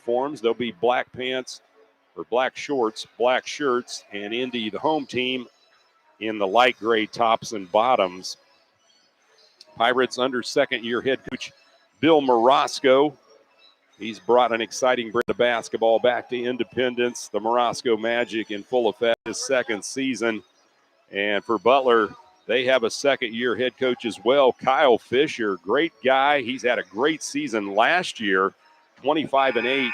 uniforms. They'll be black pants or black shorts, black shirts, and Indy, the home team, in the light gray tops and bottoms. Pirates under second-year head coach Bill Morosco. He's brought an exciting brand of basketball back to Independence. The Morosco Magic in full effect his second season. And for Butler, they have a second-year head coach as well, Kyle Fisher. Great guy. He's had a great season last year, 25-8.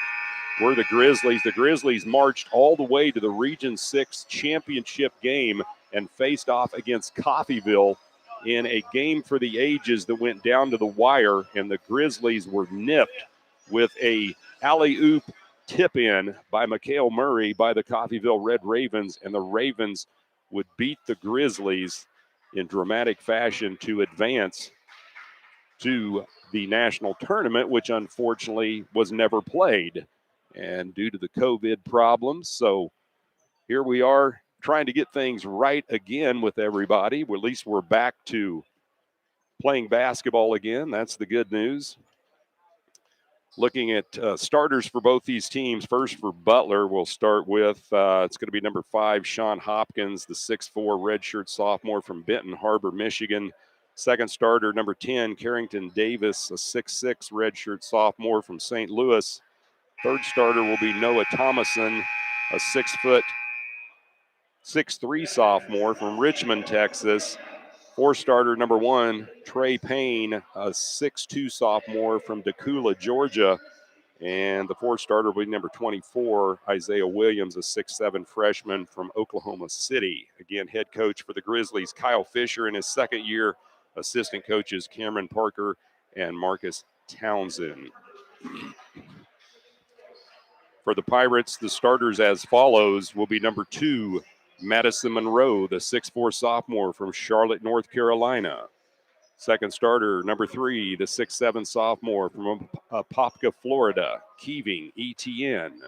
Were the Grizzlies. The Grizzlies marched all the way to the Region 6 championship game and faced off against Coffeyville in a game for the ages that went down to the wire, and the Grizzlies were nipped with a alley-oop tip-in by Mikhail Murray by the Coffeyville Red Ravens, and the Ravens would beat the Grizzlies in dramatic fashion to advance to the national tournament, which unfortunately was never played. And due to the COVID problems, so here we are trying to get things right again with everybody. Well, at least we're back to playing basketball again. That's the good news. Looking at starters for both these teams, first for Butler, we'll start with, it's going to be number 5, Sean Hopkins, the 6'4 redshirt sophomore from Benton Harbor, Michigan. Second starter, number 10, Carrington Davis, a 6'6 redshirt sophomore from St. Louis. Third starter will be Noah Thomason, a 6'3 sophomore from Richmond, Texas. Fourth starter, number 1, Trey Payne, a 6'2 sophomore from Decula, Georgia. And the fourth starter will be number 24, Isaiah Williams, a 6'7 freshman from Oklahoma City. Again, head coach for the Grizzlies, Kyle Fisher, in his second year. Assistant coaches Cameron Parker and Marcus Townsend. For the Pirates, the starters as follows will be number 2, Madison Monroe, the 6'4 sophomore from Charlotte, North Carolina. Second starter, number 3, the 6'7 sophomore from Apopka, Florida, Keeving Etienne.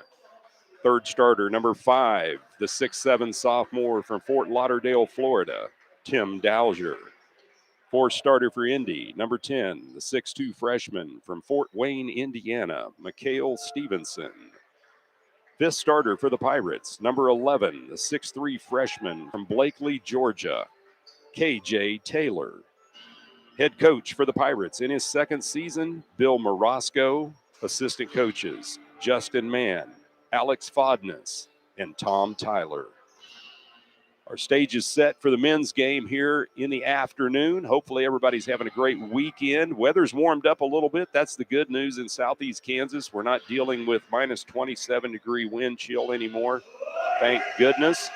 Third starter, number 5, the 6'7 sophomore from Fort Lauderdale, Florida, Tim Dowser. Fourth starter for Indy, number 10, the 6'2 freshman from Fort Wayne, Indiana, Mikhail Stevenson. Fifth starter for the Pirates, number 11, the 6'3 freshman from Blakely, Georgia, KJ Taylor. Head coach for the Pirates in his second season, Bill Morosco. Assistant coaches, Justin Mann, Alex Fodness, and Tom Tyler. Our stage is set for the men's game here in the afternoon. Hopefully everybody's having a great weekend. Weather's warmed up a little bit. That's the good news in southeast Kansas. We're not dealing with minus 27-degree wind chill anymore. Thank goodness.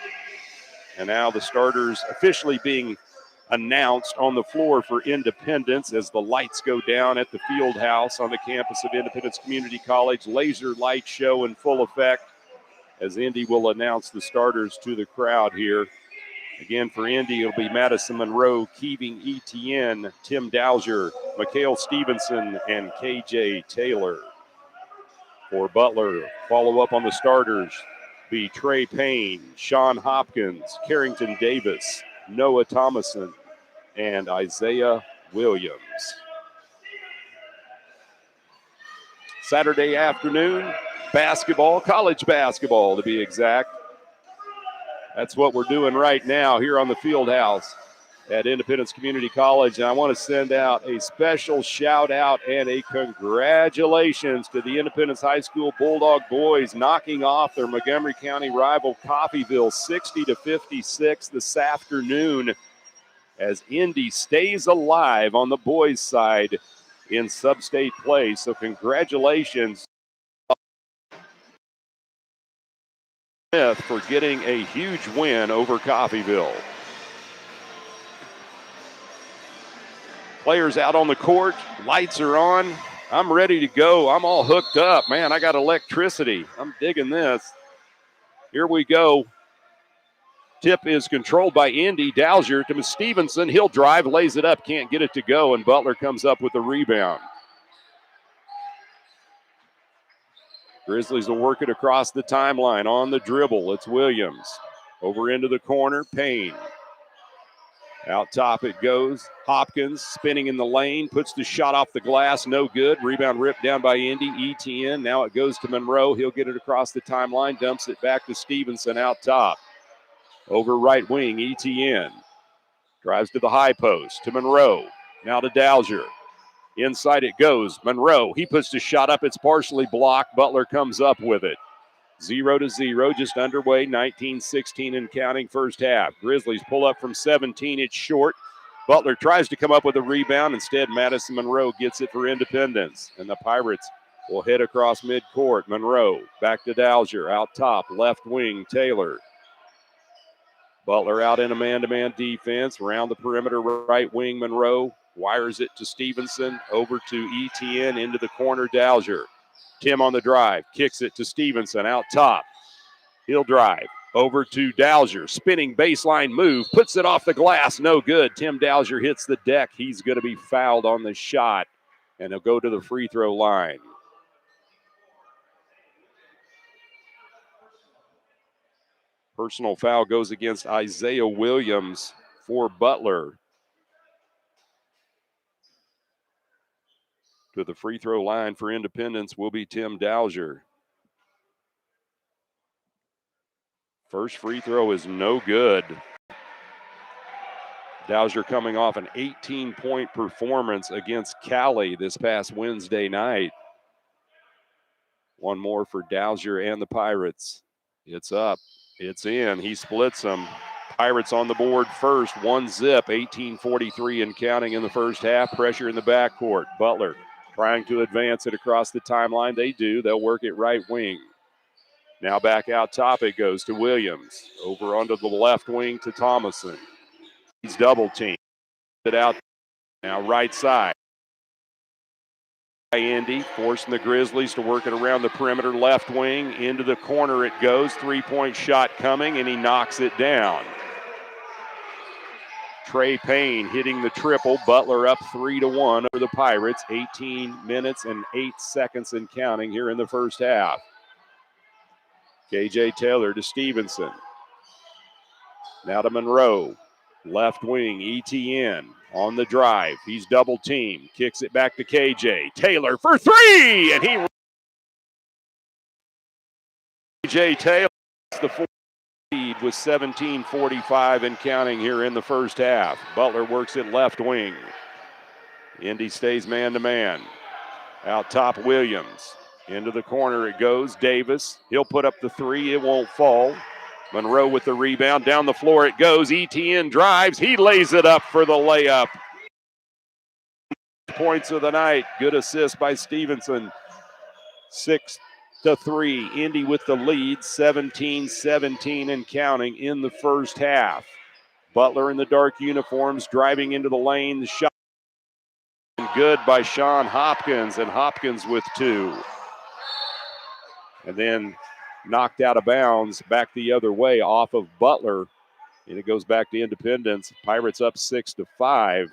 And now the starters officially being announced on the floor for Independence as the lights go down at the field house on the campus of Independence Community College. Laser light show in full effect as Indy will announce the starters to the crowd here. Again, for Indy, it'll be Madison Monroe, Keeving Etienne, Tim Dowser, Mikhail Stevenson, and KJ Taylor. For Butler, follow up on the starters be Trey Payne, Sean Hopkins, Carrington Davis, Noah Thomason, and Isaiah Williams. Saturday afternoon, basketball, college basketball to be exact. That's what we're doing right now here on the field house at Independence Community College. And I want to send out a special shout out and a congratulations to the Independence High School Bulldog boys knocking off their Montgomery County rival Coffeyville 60-56 this afternoon as Indy stays alive on the boys' side in sub-state play. So congratulations for getting a huge win over Coffeyville. Players out on the court, lights are on. I'm ready to go. I'm all hooked up. Man, I got electricity. I'm digging this. Here we go. Tip is controlled by Indy. Dowser to Stevenson. He'll drive, lays it up, can't get it to go, and Butler comes up with the rebound. Grizzlies will work it across the timeline on the dribble. It's Williams. Over into the corner, Payne. Out top it goes. Hopkins spinning in the lane, puts the shot off the glass, no good. Rebound ripped down by Indy. ETN, now it goes to Monroe. He'll get it across the timeline, dumps it back to Stevenson out top. Over right wing, ETN. Drives to the high post, to Monroe. Now to Dowser. Inside it goes. Monroe, he puts the shot up. It's partially blocked. Butler comes up with it. 0-0, just underway, 19-16 and counting first half. Grizzlies pull up from 17. It's short. Butler tries to come up with a rebound. Instead, Madison Monroe gets it for Independence. And the Pirates will head across midcourt. Monroe back to Dowser. Out top, left wing, Taylor. Butler out in a man-to-man defense. Around the perimeter, right wing, Monroe. Wires it to Stevenson. Over to ETN, into the corner, Dowser. Tim on the drive, kicks it to Stevenson out top. He'll drive over to Dowser. Spinning baseline move, puts it off the glass, no good. Tim Dowser hits the deck. He's going to be fouled on the shot, and he'll go to the free throw line. Personal foul goes against Isaiah Williams for Butler. To the free throw line for Independence will be Tim Dowser. First free throw is no good. Dowser coming off an 18-point performance against Cali this past Wednesday night. One more for Dowser and the Pirates. It's up. It's in. He splits them. Pirates on the board first. 1-zip. 18:43 and counting in the first half. Pressure in the backcourt. Butler trying to advance it across the timeline. They do. They'll work it right wing. Now back out top it goes to Williams. Over onto the left wing to Thomason. He's double teamed. It out now right side. Indy forcing the Grizzlies to work it around the perimeter left wing. Into the corner it goes. Three-point shot coming, and he knocks it down. Trey Payne hitting the triple. Butler up 3-1 over the Pirates. 18 minutes and 8 seconds and counting here in the first half. KJ Taylor to Stevenson. Now to Monroe. Left wing, ETN on the drive. He's double teamed. Kicks it back to KJ. Taylor for three! And he... KJ Taylor the fourth lead with 17:45 and counting here in the first half. Butler works it left wing. Indy stays man-to-man. Out top, Williams. Into the corner it goes. Davis. He'll put up the three. It won't fall. Monroe with the rebound. Down the floor it goes. ETN drives. He lays it up for the layup. Points of the night. Good assist by Stevenson. 6-3. Indy with the lead. 17-17 and counting in the first half. Butler in the dark uniforms driving into the lane. The shot good by Sean Hopkins, and Hopkins with two. And then knocked out of bounds back the other way off of Butler. And it goes back to Independence. Pirates up 6-5.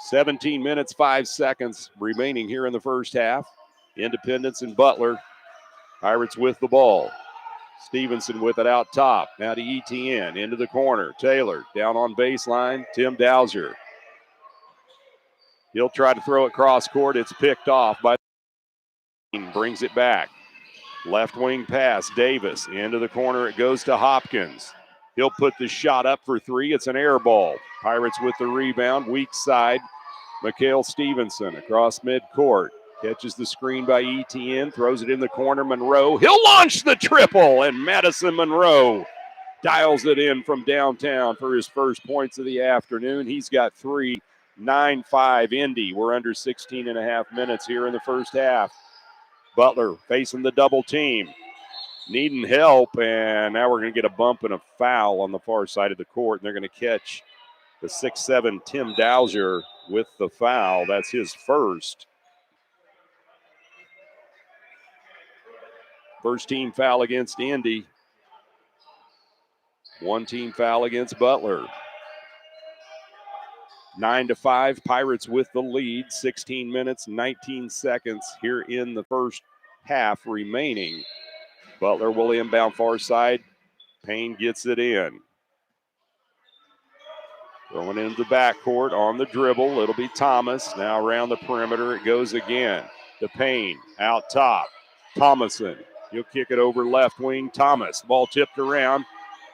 17 minutes, 5 seconds remaining here in the first half. Independence and Butler. Pirates with the ball. Stevenson with it out top. Now to ETN. Into the corner. Taylor down on baseline. Tim Dowser. He'll try to throw it cross court. It's picked off by brings it back. Left wing pass, Davis. Into the corner it goes to Hopkins. He'll put the shot up for three. It's an air ball. Pirates with the rebound. Weak side. Mikhail Stevenson across midcourt. Catches the screen by ETN. Throws it in the corner. Monroe. He'll launch the triple. And Madison Monroe dials it in from downtown for his first points of the afternoon. He's got three. 9-5 Indy. We're under 16 and a half minutes here in the first half. Butler facing the double team. Needing help, and now we're going to get a bump and a foul on the far side of the court, and they're going to catch the 6'7" Tim Dowser with the foul. That's his first. First team foul against Indy. One team foul against Butler. 9-5, Pirates with the lead. 16 minutes, 19 seconds here in the first half remaining. Butler will inbound far side. Payne gets it in. Throwing into the backcourt on the dribble. It'll be Thomas. Now around the perimeter it goes again. To Payne. Out top. Thomason. He'll kick it over left wing. Thomas. Ball tipped around.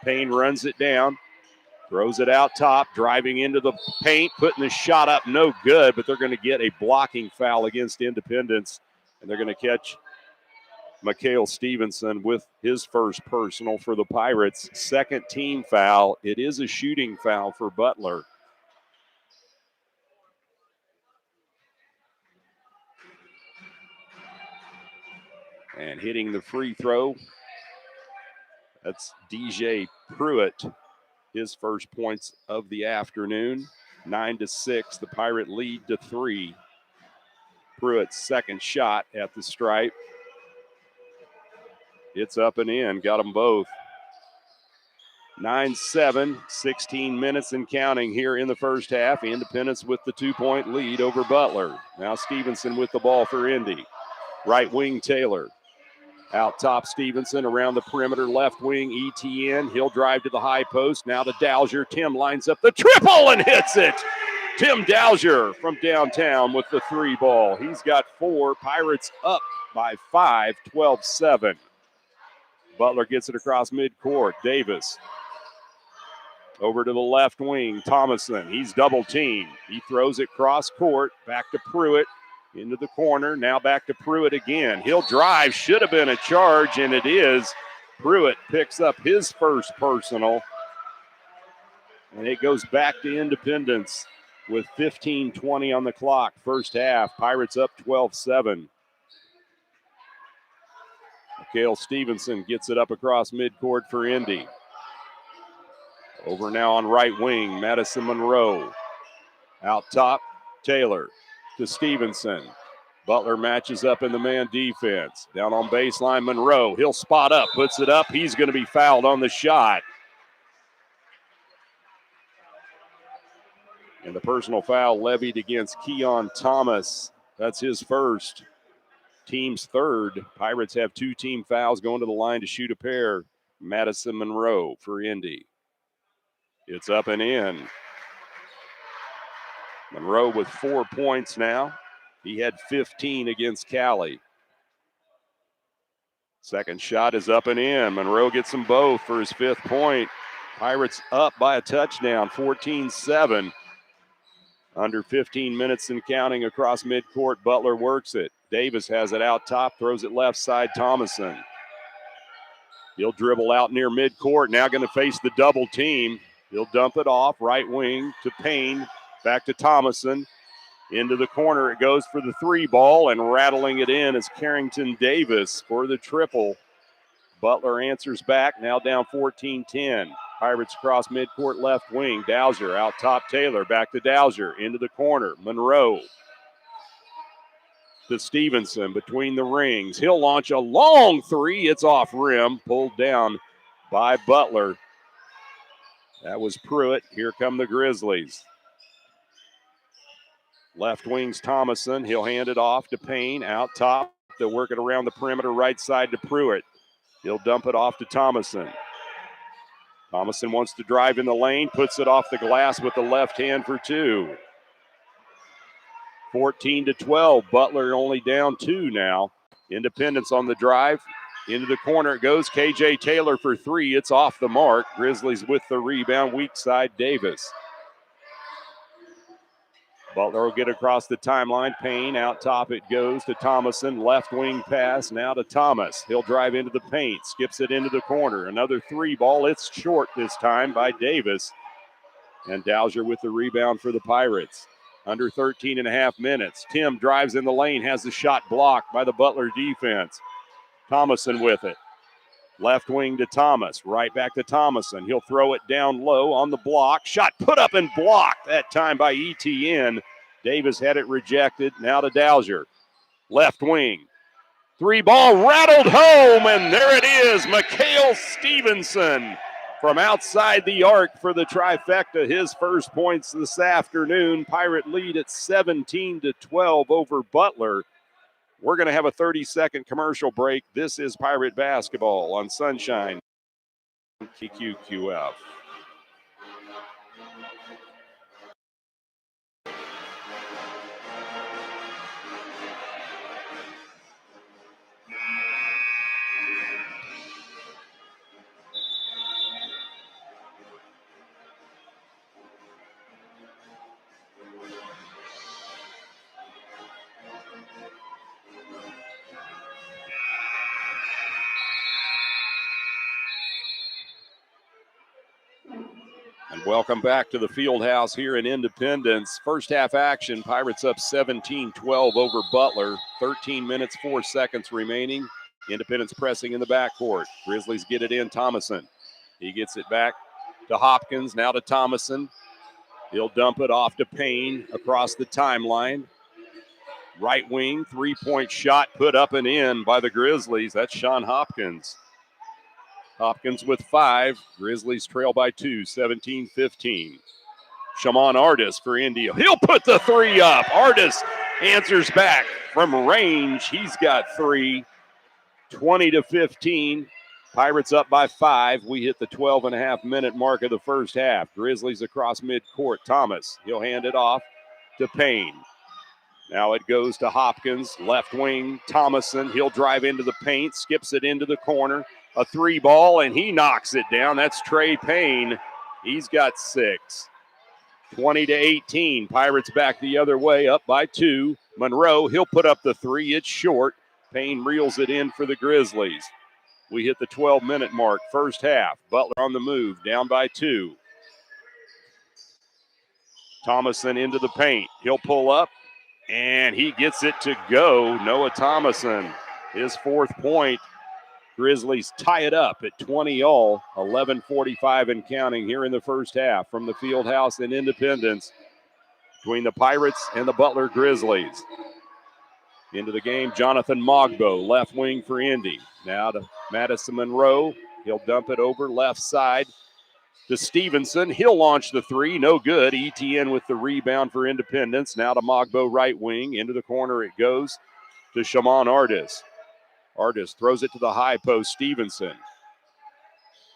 Payne runs it down. Throws it out top. Driving into the paint. Putting the shot up. No good. But they're going to get a blocking foul against Independence. And they're going to catch Mikhail Stevenson with his first personal for the Pirates. Second team foul. It is a shooting foul for Butler. And hitting the free throw, that's DJ Pruitt. His first points of the afternoon. 9-6, the Pirate lead to 3. Pruitt's second shot at the stripe. It's up and in, got them both. 9-7, 16 minutes and counting here in the first half. Independence with the 2-point lead over Butler. Now Stevenson with the ball for Indy. Right wing Taylor. Out top Stevenson, around the perimeter left wing ETN. He'll drive to the high post. Now to Dowser. Tim lines up the triple and hits it. Tim Dowser from downtown with the 3 ball. He's got 4. Pirates up by 5, 12-7. Butler gets it across midcourt. Davis over to the left wing. Thomason, he's double teamed. He throws it cross court. Back to Pruitt. Into the corner, now back to Pruitt again. He'll drive, should have been a charge, and it is. Pruitt picks up his first personal, and it goes back to Independence with 15:20 on the clock, first half. Pirates up 12-7. Mikhail Stevenson gets it up across midcourt for Indy. Over now on right wing, Madison Monroe. Out top, Taylor. To Stevenson. Butler matches up in the man defense. Down on baseline, Monroe. He'll spot up, puts it up. He's going to be fouled on the shot. And the personal foul levied against Keon Thomas. That's his first. Team's third. Pirates have 2 team fouls going to the line to shoot a pair. Madison Monroe for Indy. It's up and in. Monroe with 4 points now. He had 15 against Cali. Second shot is up and in. Monroe gets them both for his 5th point. Pirates up by a touchdown, 14-7. Under 15 minutes and counting across midcourt. Butler works it. Davis has it out top, throws it left side, Thomason. He'll dribble out near midcourt, now going to face the double team. He'll dump it off, right wing to Payne. Back to Thomason. Into the corner it goes for the 3 ball, and rattling it in is Carrington Davis for the triple. Butler answers back, now down 14-10. Pirates cross midcourt left wing. Dowser out top Taylor. Back to Dowser. Into the corner. Monroe to Stevenson between the rings. He'll launch a long 3. It's off rim. Pulled down by Butler. That was Pruitt. Here come the Grizzlies. Left wing's Thomason. He'll hand it off to Payne. Out top. They'll work it around the perimeter right side to Pruitt. He'll dump it off to Thomason. Thomason wants to drive in the lane. Puts it off the glass with the left hand for 2. 14-12. Butler only down 2 now. Independence on the drive. Into the corner it goes. KJ Taylor for 3. It's off the mark. Grizzlies with the rebound. Weak side, Davis. Butler will get across the timeline. Payne out top it goes to Thomason. Left wing pass now to Thomas. He'll drive into the paint. Skips it into the corner. Another 3 ball. It's short this time by Davis. And Dowser with the rebound for the Pirates. Under 13.5 minutes. Tim drives in the lane. Has the shot blocked by the Butler defense. Thomason with it. Left wing to Thomas. Right back to Thomason. He'll throw it down low on the block. Shot put up and blocked that time by ETN. Davis had it rejected. Now to Dowser. Left wing. 3 ball rattled home, and there it is. Mikhail Stevenson from outside the arc for the trifecta. His first points this afternoon. Pirate lead at 17-12 over Butler. We're going to have a 30-second commercial break. This is Pirate Basketball on Sunshine QQF. Welcome back to the field house here in Independence. First half action, Pirates up 17-12 over Butler. 13 minutes, 4 seconds remaining. Independence pressing in the backcourt. Grizzlies get it in, Thomason. He gets it back to Hopkins, now to Thomason. He'll dump it off to Payne across the timeline. Right wing, three-point shot put up and in by the Grizzlies. That's Sean Hopkins. Hopkins with 5. Grizzlies trail by 2, 17-15. Shamon Artis for Indy. He'll put the 3 up. Artis answers back from range. He's got 3. 20-15. Pirates up by 5. We hit the 12.5-minute mark of the first half. Grizzlies across midcourt. Thomas. He'll hand it off to Payne. Now it goes to Hopkins. Left wing. Thomason. He'll drive into the paint. Skips it into the corner. A 3 ball, and he knocks it down. That's Trey Payne. He's got 6. 20-18. Pirates back the other way, up by 2. Monroe, he'll put up the 3. It's short. Payne reels it in for the Grizzlies. We hit the 12-minute mark, first half. Butler on the move, down by 2. Thomason into the paint. He'll pull up, and he gets it to go. Noah Thomason, his 4th point. Grizzlies tie it up at 20-all, 11:45 and counting here in the first half from the field house in Independence between the Pirates and the Butler Grizzlies. Into the game, Jonathan Mogbo, left wing for Indy. Now to Madison Monroe. He'll dump it over left side to Stevenson. He'll launch the 3, no good. ETN with the rebound for Independence. Now to Mogbo, right wing. Into the corner it goes to Shamon Artis. Artis throws it to the high post, Stevenson.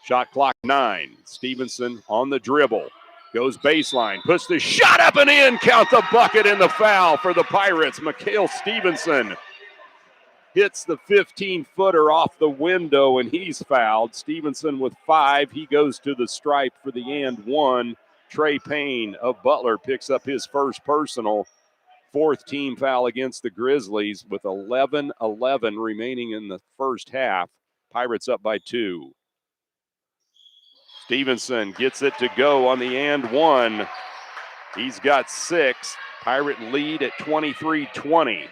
Shot clock 9. Stevenson on the dribble. Goes baseline, puts the shot up and in. Count the bucket and the foul for the Pirates. Mikhail Stevenson hits the 15-footer off the window, and he's fouled. Stevenson with 5. He goes to the stripe for the and 1. Trey Payne of Butler picks up his first personal. 4th team foul against the Grizzlies with 11:11 remaining in the first half. Pirates up by 2. Stevenson gets it to go on the and 1. He's got 6. Pirate lead at 23-20.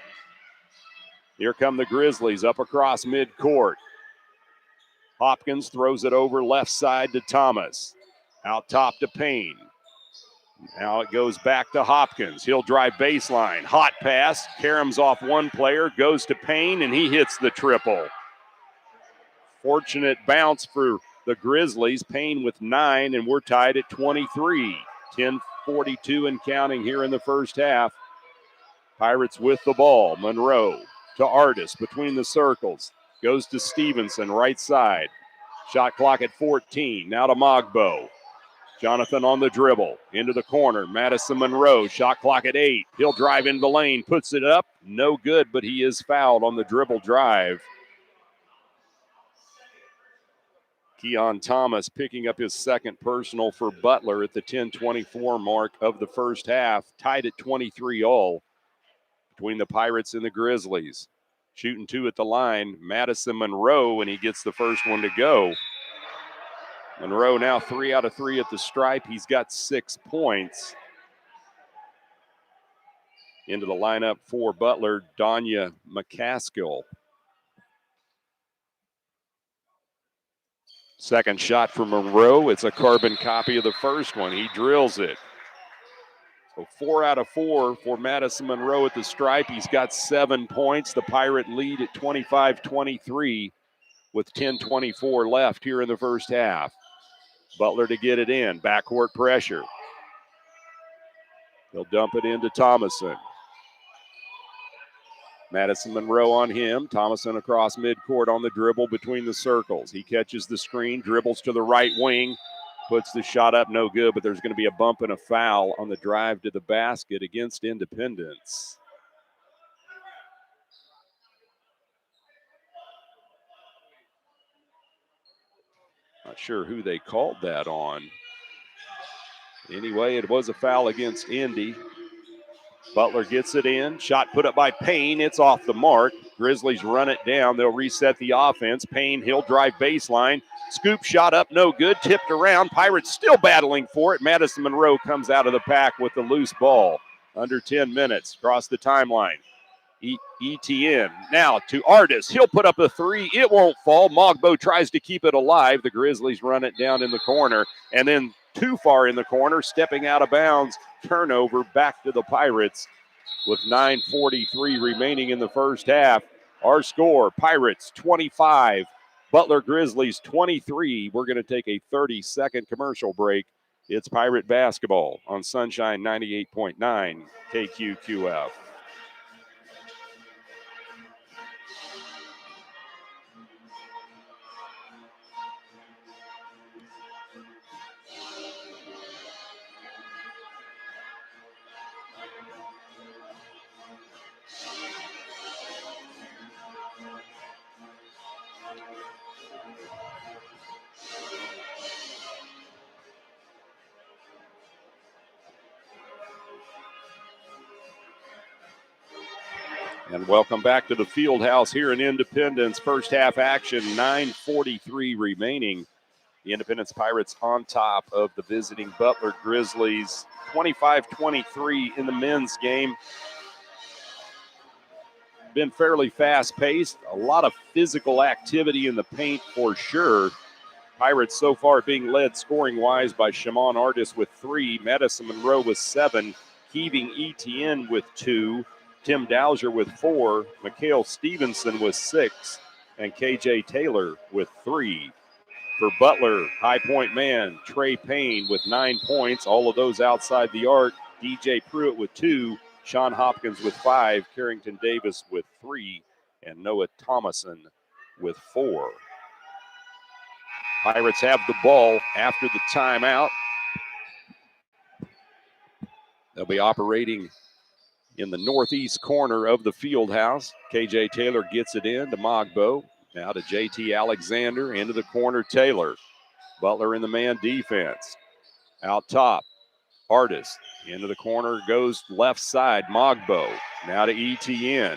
Here come the Grizzlies up across midcourt. Hopkins throws it over left side to Thomas. Out top to Payne. Now it goes back to Hopkins. He'll drive baseline. Hot pass. Karam's off one player. Goes to Payne, and he hits the triple. Fortunate bounce for the Grizzlies. Payne with 9, and we're tied at 23. 10:42 and counting here in the first half. Pirates with the ball. Monroe to Artis between the circles. Goes to Stevenson, right side. Shot clock at 14. Now to Mogbo. Jonathan on the dribble, into the corner. Madison Monroe, shot clock at 8. He'll drive into the lane, puts it up. No good, but he is fouled on the dribble drive. Keon Thomas picking up his 2nd personal for Butler at the 10:24 mark of the first half. Tied at 23-all between the Pirates and the Grizzlies. Shooting 2 at the line, Madison Monroe, and he gets the first one to go. Monroe now 3 out of 3 at the stripe. He's got 6 points. Into the lineup for Butler, Danya McCaskill. Second shot for Monroe. It's a carbon copy of the first one. He drills it. So 4 out of 4 for Madison Monroe at the stripe. He's got 7 points. The Pirate lead at 25-23 with 10:24 left here in the first half. Butler to get it in. Backcourt pressure. They'll dump it into Thomason. Madison Monroe on him. Thomason across midcourt on the dribble between the circles. He catches the screen, dribbles to the right wing, puts the shot up, no good, but there's going to be a bump and a foul on the drive to the basket against Independence. Not sure who they called that on. Anyway, it was a foul against Indy. Butler gets it in. Shot put up by Payne. It's off the mark. Grizzlies run it down. They'll reset the offense. Payne, he'll drive baseline. Scoop shot up, no good. Tipped around. Pirates still battling for it. Madison Monroe comes out of the pack with the loose ball. Under 10 minutes. Across the timeline. ETN now to Artis. He'll put up a three. It won't fall. Mogbo tries to keep it alive. The Grizzlies run it down in the corner. And then too far in the corner, stepping out of bounds. Turnover back to the Pirates with 9:43 remaining in the first half. Our score, Pirates 25, Butler Grizzlies 23. We're going to take a 30-second commercial break. It's Pirate basketball on Sunshine 98.9 KQQF. And welcome back to the field house here in Independence. First half action, 9:43 remaining. The Independence Pirates on top of the visiting Butler Grizzlies. 25-23 in the men's game. Been fairly fast-paced. A lot of physical activity in the paint for sure. Pirates so far being led scoring-wise by Shimon Artis with 3. Madison Monroe with 7. Heaving Etienne with 2. Tim Dowser with 4, Mikhail Stevenson with 6, and KJ Taylor with 3. For Butler, high point man, Trey Payne with 9 points, all of those outside the arc. DJ Pruitt with 2, Sean Hopkins with 5, Carrington Davis with 3, and Noah Thomason with 4. Pirates have the ball after the timeout. They'll be operating in the northeast corner of the field house. KJ Taylor gets it in to Mogbo. Now to JT Alexander. Into the corner, Taylor. Butler in the man defense. Out top, Artis. Into the corner goes left side, Mogbo. Now to ETN.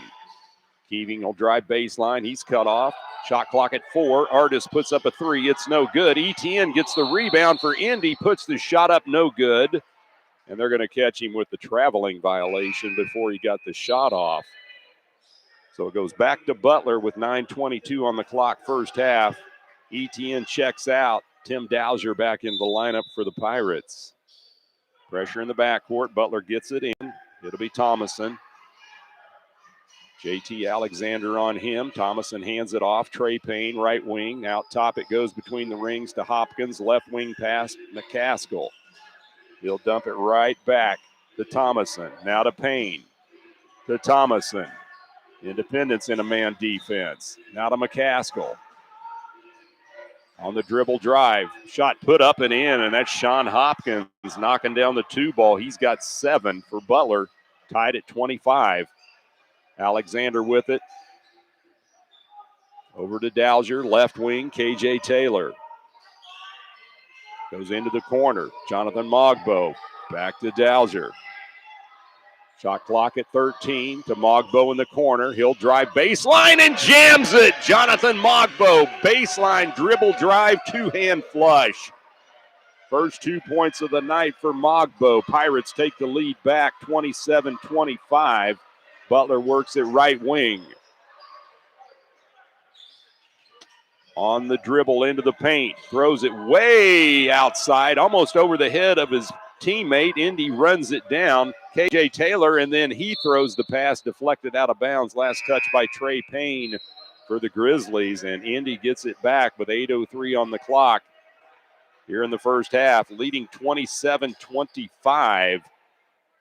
Keeving will drive baseline. He's cut off. Shot clock at 4. Artis puts up a 3. It's no good. ETN gets the rebound for Indy. Puts the shot up, no good. And they're going to catch him with the traveling violation before he got the shot off. So it goes back to Butler with 9:22 on the clock, first half. ETN checks out. Tim Dowser back in the lineup for the Pirates. Pressure in the backcourt. Butler gets it in. It'll be Thomason. JT Alexander on him. Thomason hands it off. Trey Payne, right wing. Out top it goes between the rings to Hopkins. Left wing pass, McCaskill. He'll dump it right back to Thomason. Now to Payne. To Thomason. Independence in a man defense. Now to McCaskill. On the dribble drive. Shot put up and in, and that's Sean Hopkins knocking down the 2 ball. He's got 7 for Butler, tied at 25. Alexander with it. Over to Dowser, left wing, KJ Taylor. Goes into the corner. Jonathan Mogbo back to Dowser. Shot clock at 13 to Mogbo in the corner. He'll drive baseline and jams it. Jonathan Mogbo, baseline dribble drive, 2-hand flush. First 2 points of the night for Mogbo. Pirates take the lead back 27-25. Butler works it right wing. On the dribble into the paint. Throws it way outside, almost over the head of his teammate. Indy runs it down. KJ Taylor, and then he throws the pass deflected out of bounds. Last touch by Trey Payne for the Grizzlies, and Indy gets it back with 8:03 on the clock here in the first half, leading 27-25.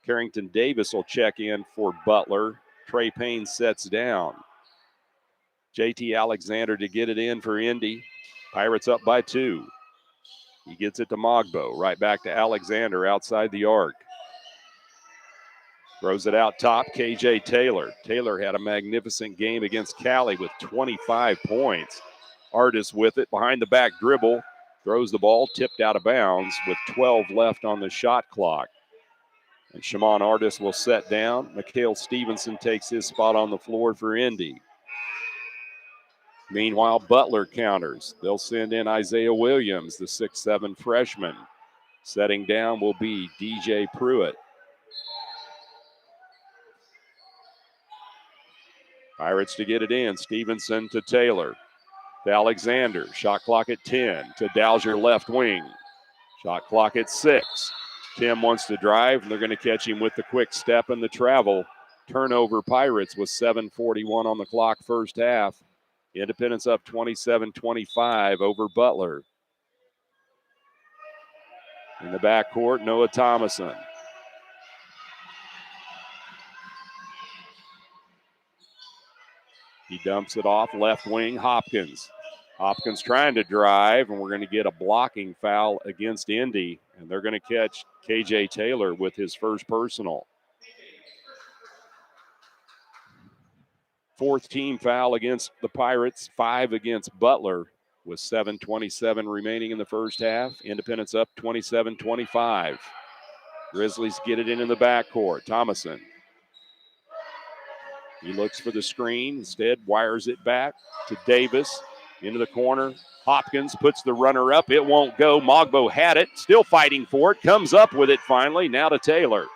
Carrington Davis will check in for Butler. Trey Payne sets down. JT Alexander to get it in for Indy. Pirates up by 2. He gets it to Mogbo. Right back to Alexander outside the arc. Throws it out top, KJ Taylor. Taylor had a magnificent game against Cali with 25 points. Artis with it, behind the back dribble. Throws the ball, tipped out of bounds with 12 left on the shot clock. And Shimon Artis will set down. Mikhail Stevenson takes his spot on the floor for Indy. Meanwhile, Butler counters. They'll send in Isaiah Williams, the 6'7" freshman. Setting down will be DJ Pruitt. Pirates to get it in. Stevenson to Taylor. To Alexander. Shot clock at 10. To Dowser left wing. Shot clock at 6. Tim wants to drive, and they're going to catch him with the quick step and the travel. Turnover Pirates with 7:41 on the clock first half. Independence up 27-25 over Butler. In the backcourt, Noah Thomason. He dumps it off left wing, Hopkins. Hopkins trying to drive, and we're going to get a blocking foul against Indy, and they're going to catch KJ Taylor with his first personal. Fourth team foul against the Pirates, 5 against Butler with 7:27 remaining in the first half. Independence up 27-25. Grizzlies get it in the backcourt. Thomason. He looks for the screen. Instead, wires it back to Davis. Into the corner. Hopkins puts the runner up. It won't go. Mogbo had it. Still fighting for it. Comes up with it finally. Now to Taylor.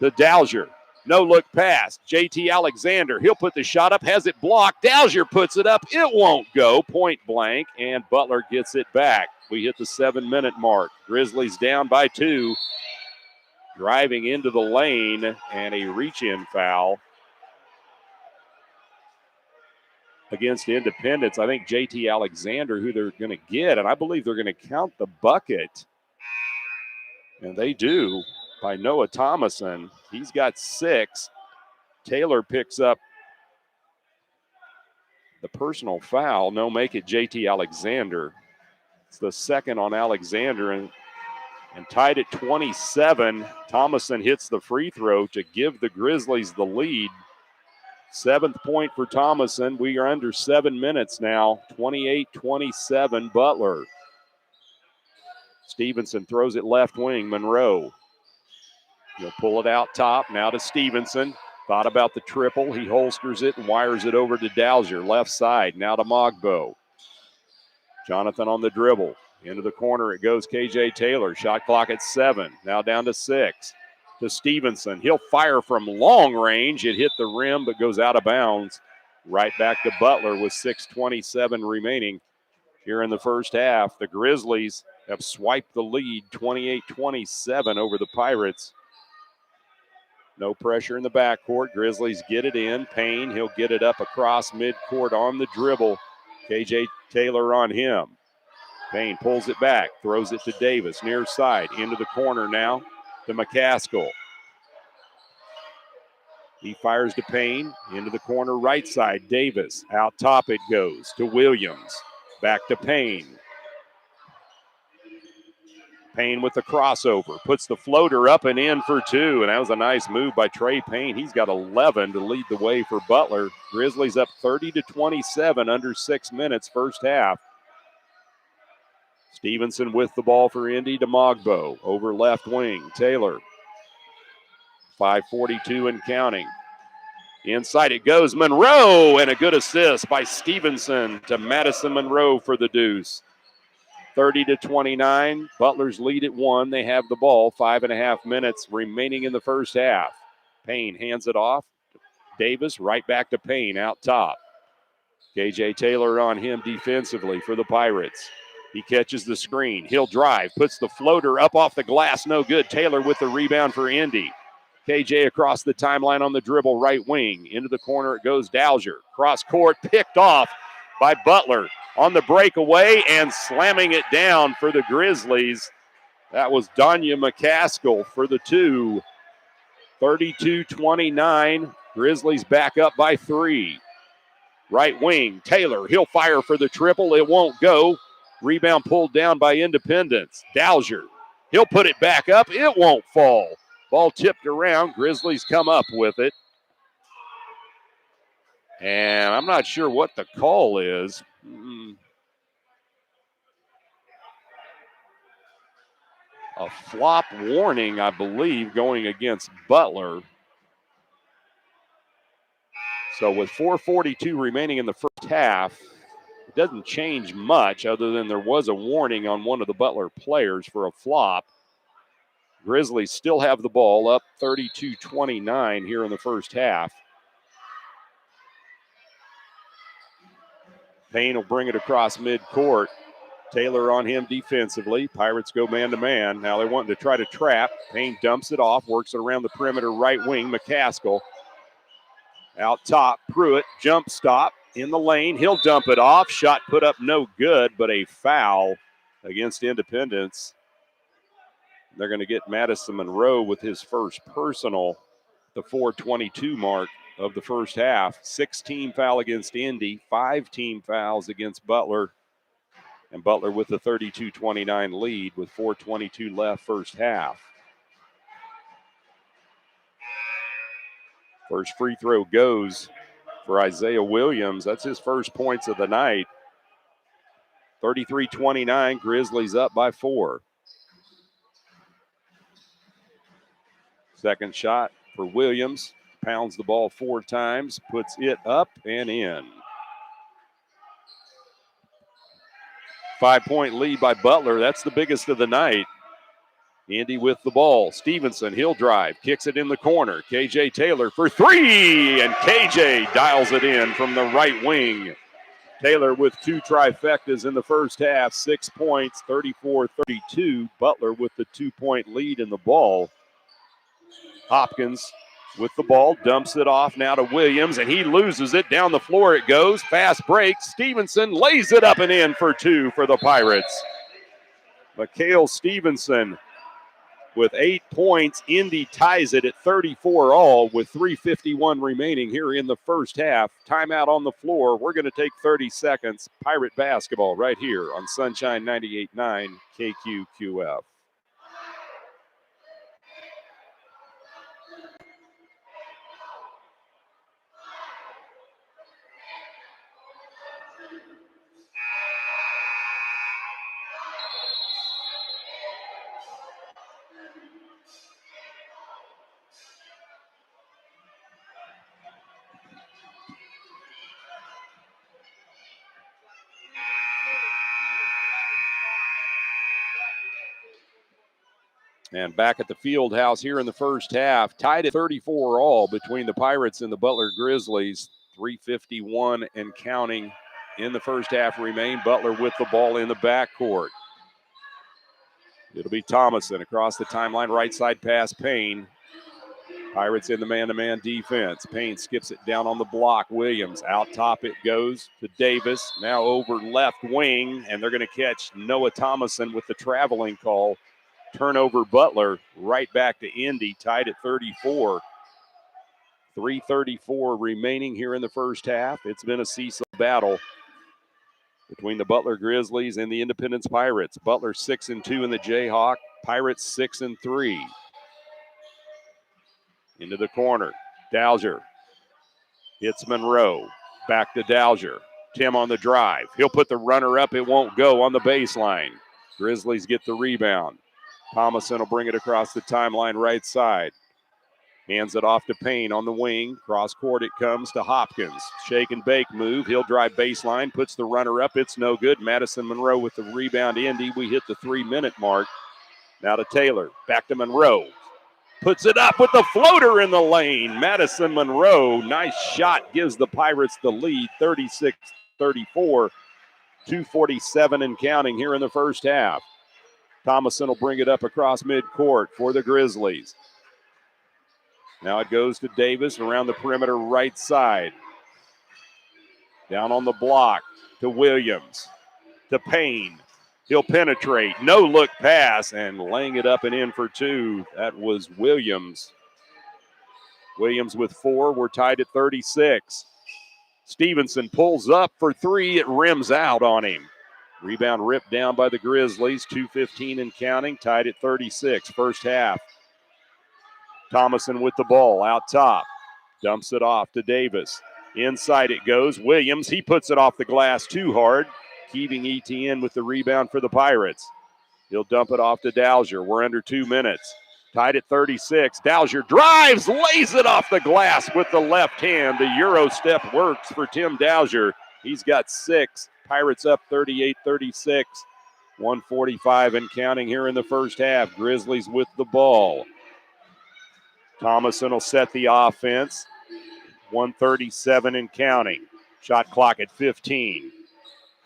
To Dowser. No look pass. JT Alexander. He'll put the shot up. Has it blocked. Dowser puts it up. It won't go. Point blank. And Butler gets it back. We hit the 7-minute mark. Grizzlies down by 2. Driving into the lane. And a reach-in foul against Independence. I think JT Alexander, who they're going to get, and I believe they're going to count the bucket. And they do by Noah Thomason. He's got 6. Taylor picks up the personal foul. No, make it JT Alexander. It's the second on Alexander, and tied at 27. Thomason hits the free throw to give the Grizzlies the lead. 7th point for Thomason. We are under 7 minutes now. 28-27 Butler. Stevenson throws it left wing. Monroe. He'll pull it out top. Now to Stevenson. Thought about the triple. He holsters it and wires it over to Dowser. Left side. Now to Mogbo. Jonathan on the dribble. Into the corner it goes KJ Taylor. Shot clock at 7. Now down to 6. To Stevenson. He'll fire from long range. It hit the rim but goes out of bounds. Right back to Butler with 6:27 remaining here in the first half. The Grizzlies have swiped the lead 28-27 over the Pirates. No pressure in the backcourt. Grizzlies get it in. Payne, he'll get it up across midcourt on the dribble. KJ Taylor on him. Payne pulls it back, throws it to Davis, near side, into the corner now to McCaskill. He fires to Payne, into the corner right side, Davis. Out top it goes to Williams. Back to Payne. Payne with the crossover, puts the floater up and in for 2, and that was a nice move by Trey Payne. He's got 11 to lead the way for Butler. Grizzlies up 30-27, under 6 minutes first half. Stevenson with the ball for Indy to Mogbo. Over left wing, Taylor. 5:42 and counting. Inside it goes, Monroe, and a good assist by Stevenson to Madison Monroe for the deuce. 30-29, Butler's lead at 1. They have the ball, 5.5 minutes remaining in the first half. Payne hands it off. Davis right back to Payne out top. KJ Taylor on him defensively for the Pirates. He catches the screen. He'll drive, puts the floater up off the glass. No good. Taylor with the rebound for Indy. KJ across the timeline on the dribble, right wing. Into the corner it goes, Dowser. Cross court, picked off by Butler. On the breakaway and slamming it down for the Grizzlies. That was Danya McCaskill for the 2. 32-29. Grizzlies back up by 3. Right wing, Taylor. He'll fire for the triple. It won't go. Rebound pulled down by Independence. Dowser. He'll put it back up. It won't fall. Ball tipped around. Grizzlies come up with it. And I'm not sure what the call is. A flop warning, I believe, going against Butler. So with 4:42 remaining in the first half, doesn't change much other than there was a warning on one of the Butler players for a flop. Grizzlies still have the ball up 32-29 here in the first half. Payne will bring it across midcourt. Taylor on him defensively. Pirates go man-to-man. Now they're wanting to try to trap. Payne dumps it off, works it around the perimeter right wing. McCaskill out top. Pruitt, jump stop in the lane. He'll dump it off. Shot put up no good, but a foul against Independence. They're going to get Madison Monroe with his first personal, the 4:22 mark of the first half. 6-team foul against Indy, 5-team fouls against Butler. And Butler with the 32-29 lead with 4:22 left first half. First free throw goes for Isaiah Williams. That's his first points of the night. 33-29, Grizzlies up by 4. Second shot for Williams. Pounds the ball 4 times, puts it up and in. 5-point lead by Butler. That's the biggest of the night. Indy with the ball. Stevenson, he'll drive, kicks it in the corner. KJ Taylor for 3, and KJ dials it in from the right wing. Taylor with 2 trifectas in the first half, 6 points, 34-32. Butler with the 2-point lead in the ball. Hopkins with the ball, dumps it off now to Williams, and he loses it. Down the floor it goes. Fast break. Stevenson lays it up and in for 2 for the Pirates. Mikhail Stevenson with 8 points. Indy ties it at 34 all with 3:51 remaining here in the first half. Timeout on the floor. We're going to take 30 seconds. Pirate basketball right here on Sunshine 98.9 KQQF. And back at the field house here in the first half, tied at 34 all between the Pirates and the Butler Grizzlies. 3:51 and counting in the first half remain. Butler with the ball in the backcourt. It'll be Thomason across the timeline, right side pass Payne. Pirates in the man-to-man defense. Payne skips it down on the block. Williams out top it goes to Davis. Now over left wing, and they're going to catch Noah Thomason with the traveling call. Turnover Butler, right back to Indy, tied at 34. 3:34 remaining here in the first half. It's been a seesaw battle between the Butler Grizzlies and the Independence Pirates. Butler 6-2 in the Jayhawk. Pirates 6-3. Into the corner. Dowser hits Monroe. Back to Dowser. Tim on the drive. He'll put the runner up. It won't go on the baseline. Grizzlies get the rebound. Thomason will bring it across the timeline right side. Hands it off to Payne on the wing. Cross court it comes to Hopkins. Shake and bake move. He'll drive baseline. Puts the runner up. It's no good. Madison Monroe with the rebound. Indy. We hit the 3-minute mark. Now to Taylor. Back to Monroe. Puts it up with the floater in the lane. Madison Monroe. Nice shot. Gives the Pirates the lead. 36-34. 2:47 and counting here in the first half. Thomason will bring it up across midcourt for the Grizzlies. Now it goes to Davis around the perimeter right side. Down on the block to Williams. To Payne. He'll penetrate. No look pass and laying it up and in for 2. That was Williams. Williams with 4. We're tied at 36. Stevenson pulls up for 3. It rims out on him. Rebound ripped down by the Grizzlies. 2:15 and counting. Tied at 36. First half. Thomason with the ball out top. Dumps it off to Davis. Inside it goes. Williams, he puts it off the glass too hard. Keeping ETN with the rebound for the Pirates. He'll dump it off to Dowser. We're under 2 minutes. Tied at 36. Dowser drives, lays it off the glass with the left hand. The Euro step works for Tim Dowser. He's got 6. Pirates up 38-36. 1:45 and counting here in the first half. Grizzlies with the ball. Thomason will set the offense. 1:37 and counting. Shot clock at 15.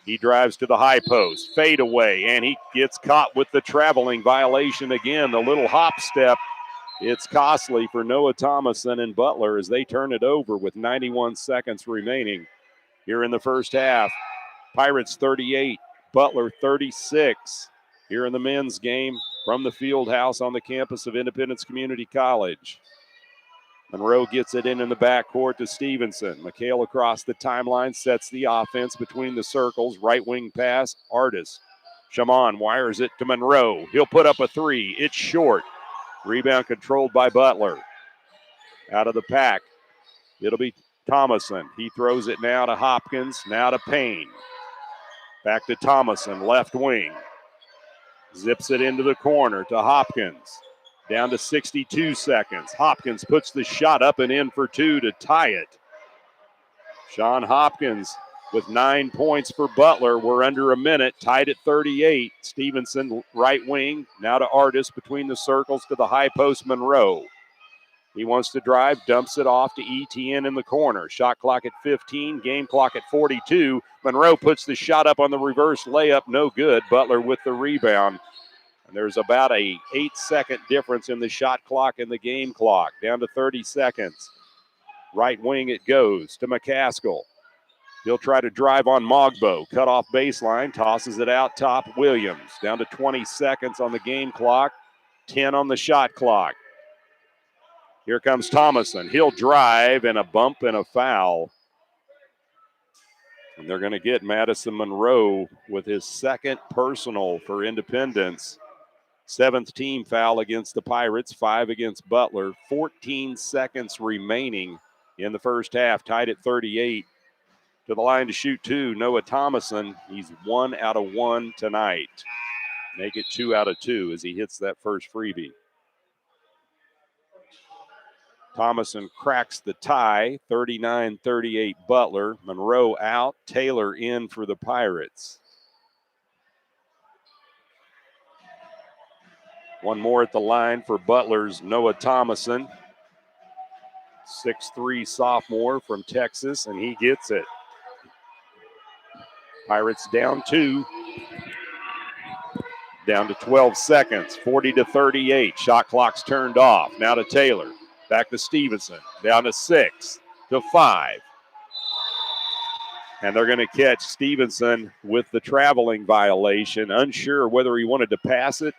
He drives to the high post. Fade away, and he gets caught with the traveling violation again. The little hop step. It's costly for Noah Thomason and Butler as they turn it over with 91 seconds remaining here in the first half. Pirates 38, Butler 36 here in the men's game from the field house on the campus of Independence Community College. Monroe gets it in the backcourt to Stevenson. McHale across the timeline sets the offense between the circles. Right wing pass, Artis. Shaman wires it to Monroe. He'll put up a three. It's short. Rebound controlled by Butler. Out of the pack, it'll be Thomason. He throws it now to Hopkins, now to Payne. Back to Thomason, left wing. Zips it into the corner to Hopkins. Down to 62 seconds. Hopkins puts the shot up and in for two to tie it. Sean Hopkins with 9 points for Butler. We're under a minute, tied at 38. Stevenson, right wing, now to Artis between the circles to the high post Monroe. He wants to drive, dumps it off to ETN in the corner. Shot clock at 15, game clock at 42. Monroe puts the shot up on the reverse layup, no good. Butler with the rebound. And there's about a 8-second difference in the shot clock and the game clock, down to 30 seconds. Right wing it goes to McCaskill. He'll try to drive on Mogbo. Cut off baseline, tosses it out top. Williams down to 20 seconds on the game clock, 10 on the shot clock. Here comes Thomason. He'll drive, and a bump and a foul. And they're going to get Madison Monroe with his second personal for Independence. 7th team foul against the Pirates, 5 against Butler. 14 seconds remaining in the first half, tied at 38. To the line to shoot two, Noah Thomason. He's 1 out of 1 tonight. Make it 2 out of 2 as he hits that first freebie. Thomason cracks the tie, 39-38 Butler. Monroe out, Taylor in for the Pirates. One more at the line for Butler's Noah Thomason. 6'3" sophomore from Texas, and he gets it. Pirates down 2. Down to 12 seconds, 40-38. Shot clock's turned off. Now to Taylor. Back to Stevenson. Down to 6, to 5. And they're going to catch Stevenson with the traveling violation. Unsure whether he wanted to pass it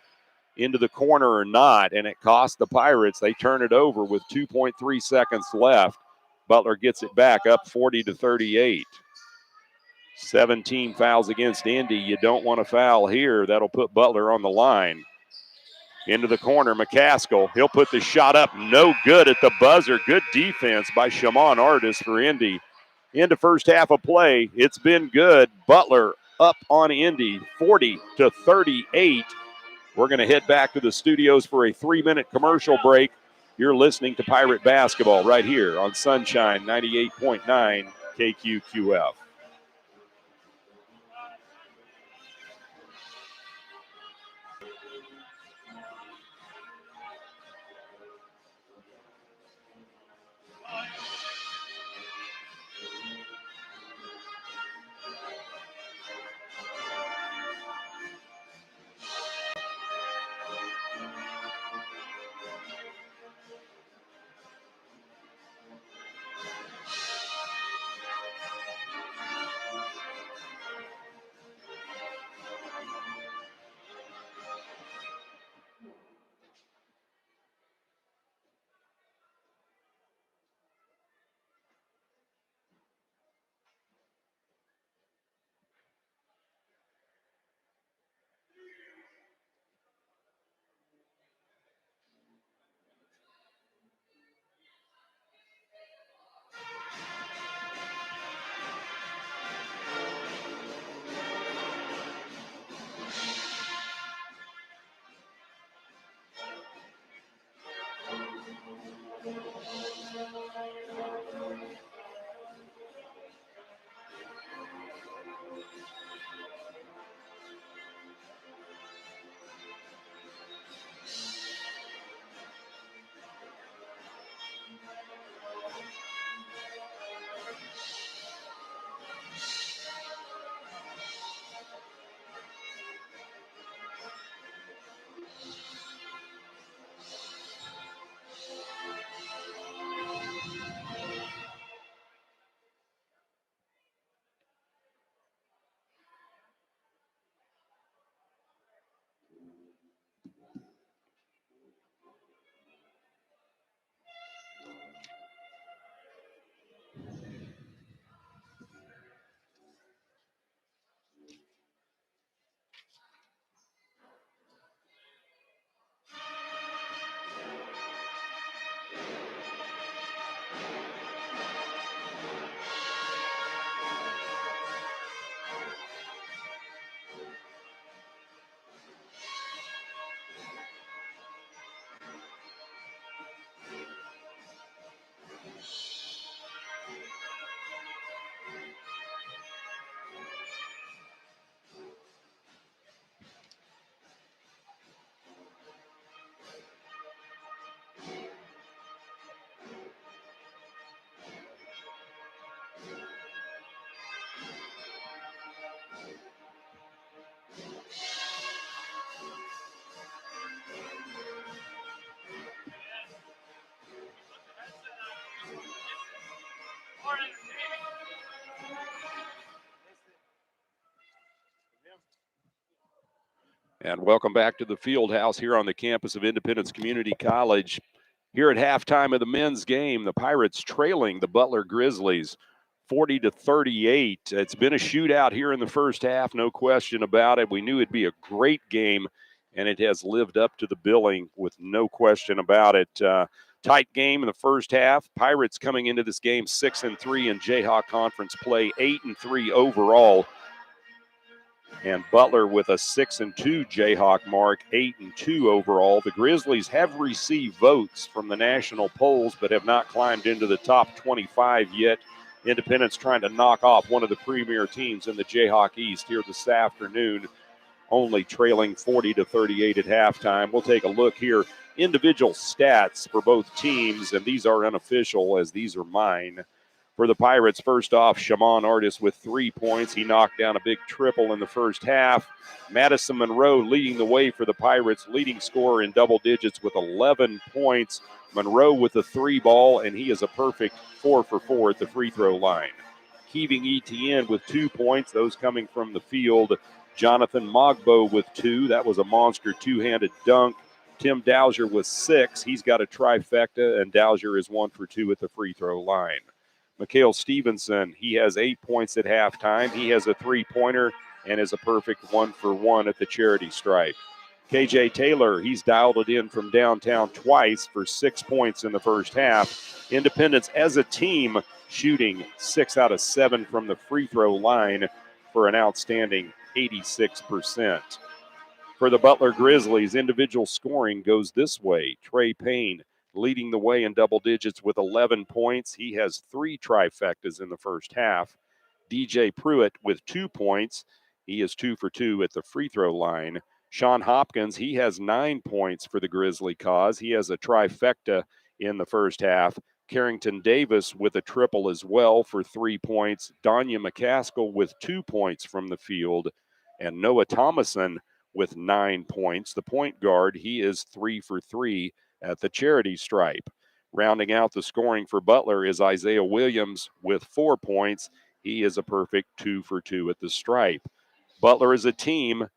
into the corner or not, and it cost the Pirates. They turn it over with 2.3 seconds left. Butler gets it back up 40-38. 17 fouls against Indy. You don't want to foul here. That'll put Butler on the line. Into the corner, McCaskill. He'll put the shot up. No good at the buzzer. Good defense by Shaman Artis for Indy. Into first half of play. It's been good. Butler up on Indy, 40-38. We're going to head back to the studios for a 3-minute commercial break. You're listening to Pirate Basketball right here on Sunshine 98.9 KQQF. And welcome back to the field house here on the campus of Independence Community College. Here at halftime of the men's game, the Pirates trailing the Butler Grizzlies 40-38. It's been a shootout here in the first half, no question about it. We knew it'd be a great game, and it has lived up to the billing with no question about it. Tight game in the first half. Pirates coming into this game 6-3 in Jayhawk Conference play, 8-3 overall. And Butler with a 6-2 Jayhawk mark, 8-2 overall. The Grizzlies have received votes from the national polls, but have not climbed into the top 25 yet. Independence trying to knock off one of the premier teams in the Jayhawk East here this afternoon, only trailing 40-38 at halftime. We'll take a look here. Individual stats for both teams, and these are unofficial as these are mine. For the Pirates, first off, Shaman Artis with 3 points. He knocked down a big triple in the first half. Madison Monroe leading the way for the Pirates, leading scorer in double digits with 11 points. Monroe with a 3-ball, and he is a perfect 4 for 4 at the free throw line. Keeving Etienne with 2 points, those coming from the field. Jonathan Mogbo with 2. That was a monster two-handed dunk. Tim Dowser with 6. He's got a trifecta, and Dowser is 1 for 2 at the free throw line. Mikhail Stevenson, he has 8 points at halftime. He has a 3-pointer and is a perfect 1 for 1 at the charity stripe. KJ Taylor, he's dialed it in from downtown twice for 6 points in the first half. Independence as a team shooting 6 out of 7 from the free throw line for an outstanding 86%. For the Butler Grizzlies, individual scoring goes this way. Trey Payne leading the way in double digits with 11 points. He has 3 trifectas in the first half. DJ Pruitt with 2 points. He is 2 for 2 at the free throw line. Sean Hopkins, he has 9 points for the Grizzly cause. He has a trifecta in the first half. Carrington Davis with a triple as well for 3 points. Danya McCaskill with 2 points from the field. And Noah Thomason with 9 points. The point guard, he is 3 for 3 at the charity stripe. Rounding out the scoring for Butler is Isaiah Williams with 4 points. He is a perfect 2 for 2 at the stripe. Butler is a team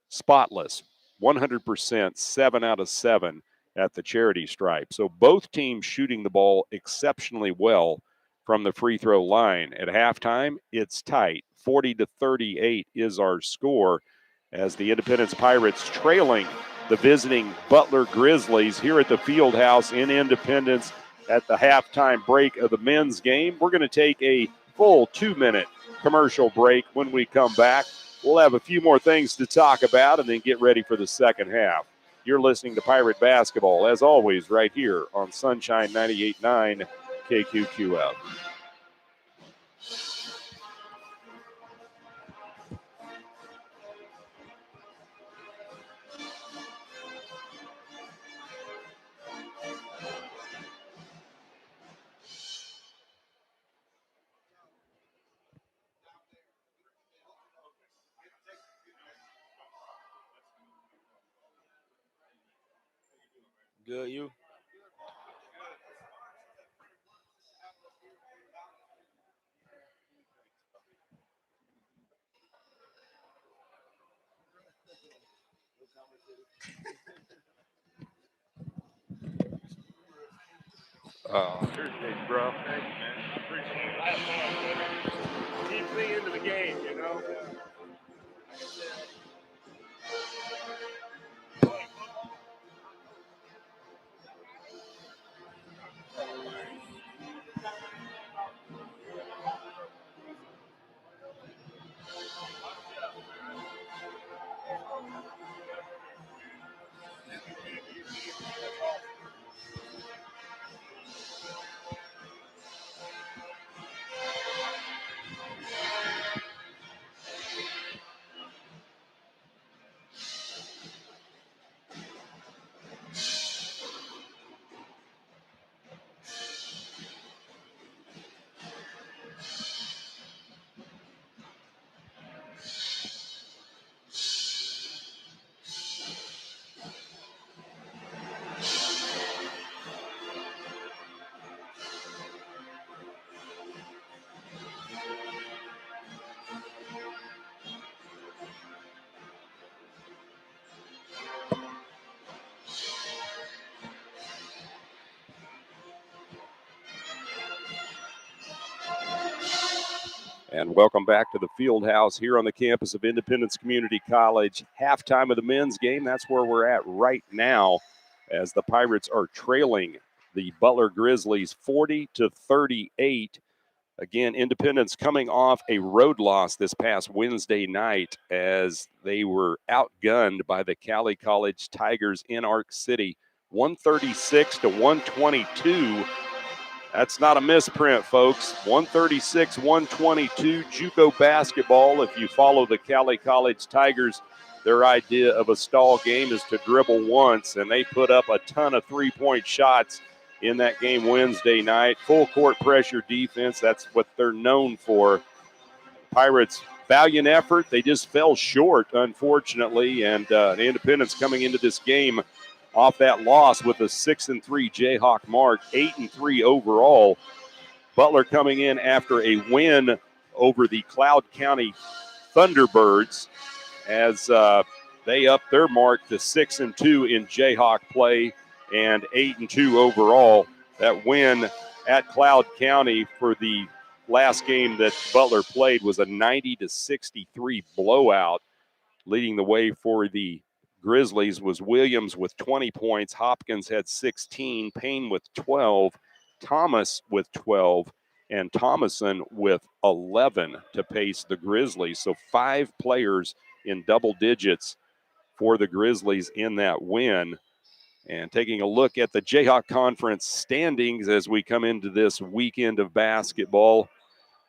spotless, 100%, 7 out of 7 at the charity stripe. So both teams shooting the ball exceptionally well from the free throw line. At halftime, it's tight. 40-38 is our score as the Independence Pirates trailing the visiting Butler Grizzlies here at the field house in Independence at the halftime break of the men's game. We're going to take a full 2-minute commercial break. When we come back, we'll have a few more things to talk about and then get ready for the second half. You're listening to Pirate Basketball, as always, right here on Sunshine 98.9 KQQF. Good, you? Appreciate bro. Thank you, man. I appreciate it. I have fun. Keeps me into the game, you know? And welcome back to the field house here on the campus of Independence Community College. Halftime of the men's game, that's where we're at right now as the Pirates are trailing the Butler Grizzlies 40-38. Again, Independence coming off a road loss this past Wednesday night as they were outgunned by the Cali College Tigers in Arc City, 136-122. That's not a misprint, folks. 136-122 JUCO basketball. If you follow the Cali College Tigers, their idea of a stall game is to dribble once, and they put up a ton of three-point shots in that game Wednesday night. Full court pressure defense, that's what they're known for. Pirates, valiant effort. They just fell short, unfortunately, and Independence coming into this game off that loss with a 6-3 Jayhawk mark, 8-3 overall. Butler coming in after a win over the Cloud County Thunderbirds as they upped their mark to 6-2 in Jayhawk play and 8-2 overall. That win at Cloud County for the last game that Butler played was a 90-63 blowout. Leading the way for the Grizzlies was Williams with 20 points. Hopkins had 16, Payne with 12, Thomas with 12, and Thomason with 11 to pace the Grizzlies. So 5 players in double digits for the Grizzlies in that win. And taking a look at the Jayhawk Conference standings as we come into this weekend of basketball.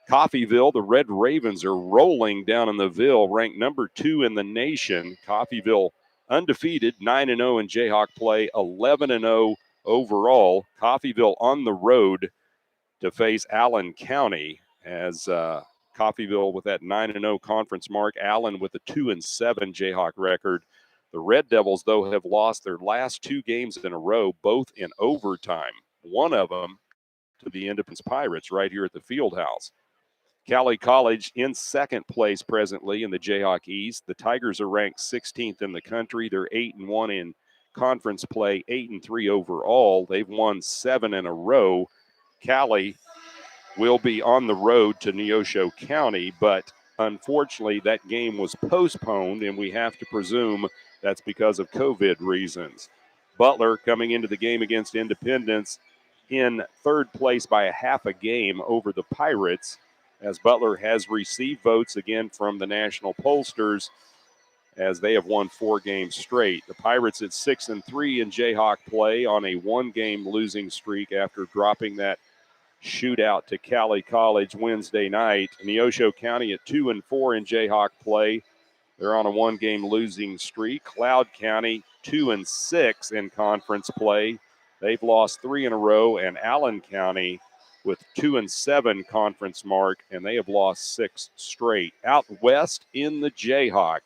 Coffeyville, the Red Ravens are rolling down in the Ville, ranked number 2 in the nation. Coffeyville undefeated, 9-0 in Jayhawk play, 11-0 overall. Coffeyville on the road to face Allen County as Coffeyville with that 9-0 conference mark. Allen with a 2-7 Jayhawk record. The Red Devils, though, have lost their last 2 games in a row, both in overtime. One of them to the Independence Pirates right here at the field house. Cali College in second place presently in the Jayhawk East. The Tigers are ranked 16th in the country. They're 8-1 in conference play, 8-3 overall. They've won 7 in a row. Cali will be on the road to Neosho County, but unfortunately that game was postponed, and we have to presume that's because of COVID reasons. Butler coming into the game against Independence in third place by a half a game over the Pirates, as Butler has received votes again from the national pollsters as they have won 4 games straight. The Pirates at 6-3 in Jayhawk play on a 1-game losing streak after dropping that shootout to Cali College Wednesday night. Neosho County at 2-4 in Jayhawk play. They're on a 1-game losing streak. Cloud County 2-6 in conference play. They've lost 3 in a row, and Allen County with 2-7 conference mark, and they have lost 6 straight. Out west in the Jayhawk,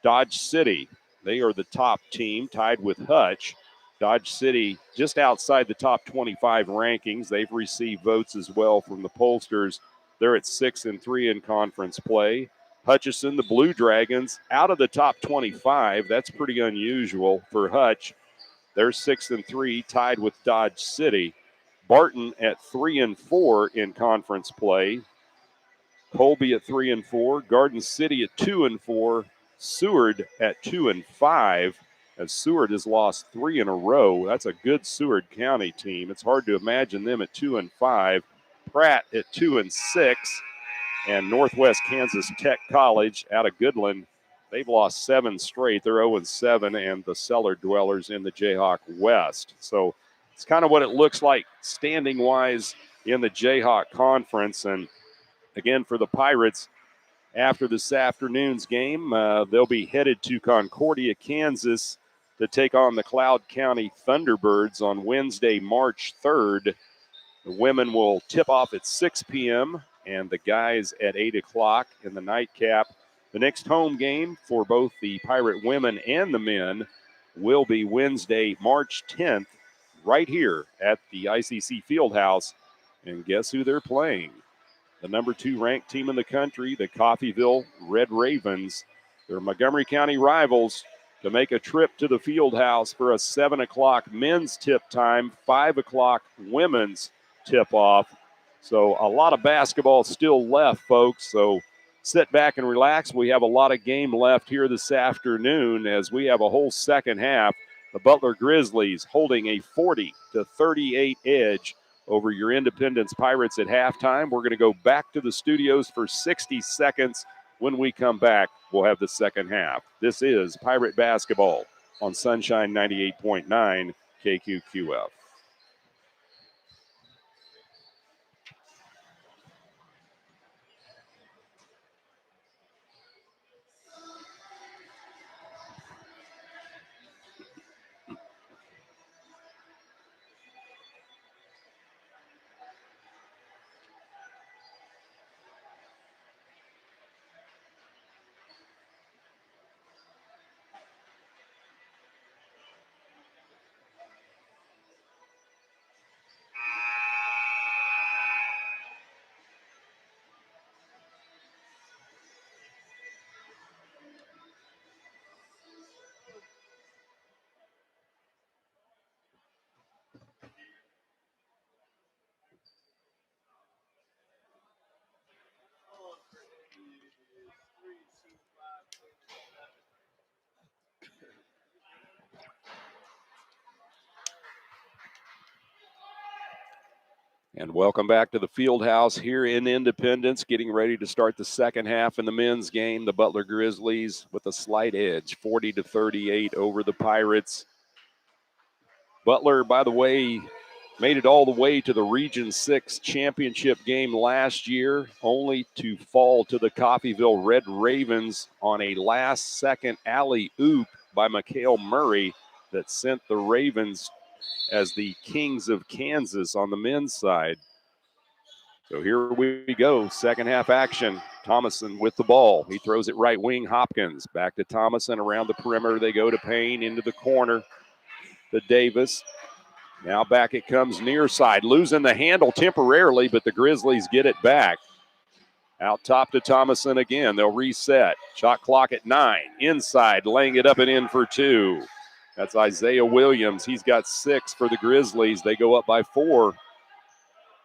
Dodge City, they are the top team, tied with Hutch. Dodge City just outside the top 25 rankings. They've received votes as well from the pollsters. They're at 6-3 in conference play. Hutchison, the Blue Dragons, out of the top 25. That's pretty unusual for Hutch. They're 6-3, tied with Dodge City. Barton at 3-4 in conference play. Colby at 3-4. Garden City at 2-4. Seward at 2-5. As Seward has lost 3 in a row. That's a good Seward County team. It's hard to imagine them at 2-5. Pratt at 2-6. And Northwest Kansas Tech College out of Goodland, they've lost 7 straight. They're 0-7, and the cellar dwellers in the Jayhawk West. So it's kind of what it looks like standing-wise in the Jayhawk Conference. And again, for the Pirates, after this afternoon's game, they'll be headed to Concordia, Kansas to take on the Cloud County Thunderbirds on Wednesday, March 3rd. The women will tip off at 6 p.m., and the guys at 8 o'clock in the nightcap. The next home game for both the Pirate women and the men will be Wednesday, March 10th, right here at the ICC Fieldhouse. And guess who they're playing? The number 2 ranked team in the country, the Coffeyville Red Ravens. They're Montgomery County rivals to make a trip to the Fieldhouse for a 7 o'clock men's tip time, 5 o'clock women's tip-off. So a lot of basketball still left, folks. So sit back and relax. We have a lot of game left here this afternoon as we have a whole second half. The Butler Grizzlies holding a 40-38 edge over your Independence Pirates at halftime. We're going to go back to the studios for 60 seconds. When we come back, we'll have the second half. This is Pirate Basketball on Sunshine 98.9 KQQF. And welcome back to the field house here in Independence, getting ready to start the second half in the men's game. The Butler Grizzlies with a slight edge, 40-38 over the Pirates. Butler, by the way, made it all the way to the Region 6 championship game last year, only to fall to the Coffeyville Red Ravens on a last-second alley-oop by Mikhail Murray that sent the Ravens as the Kings of Kansas on the men's side. So here we go, second half action. Thomason with the ball. He throws it right wing, Hopkins. Back to Thomason, around the perimeter. They go to Payne, into the corner to Davis. Now back it comes near side, losing the handle temporarily, but the Grizzlies get it back. Out top to Thomason again. They'll reset. Shot clock at 9. Inside, laying it up and in for 2. That's Isaiah Williams. He's got 6 for the Grizzlies. They go up by 4.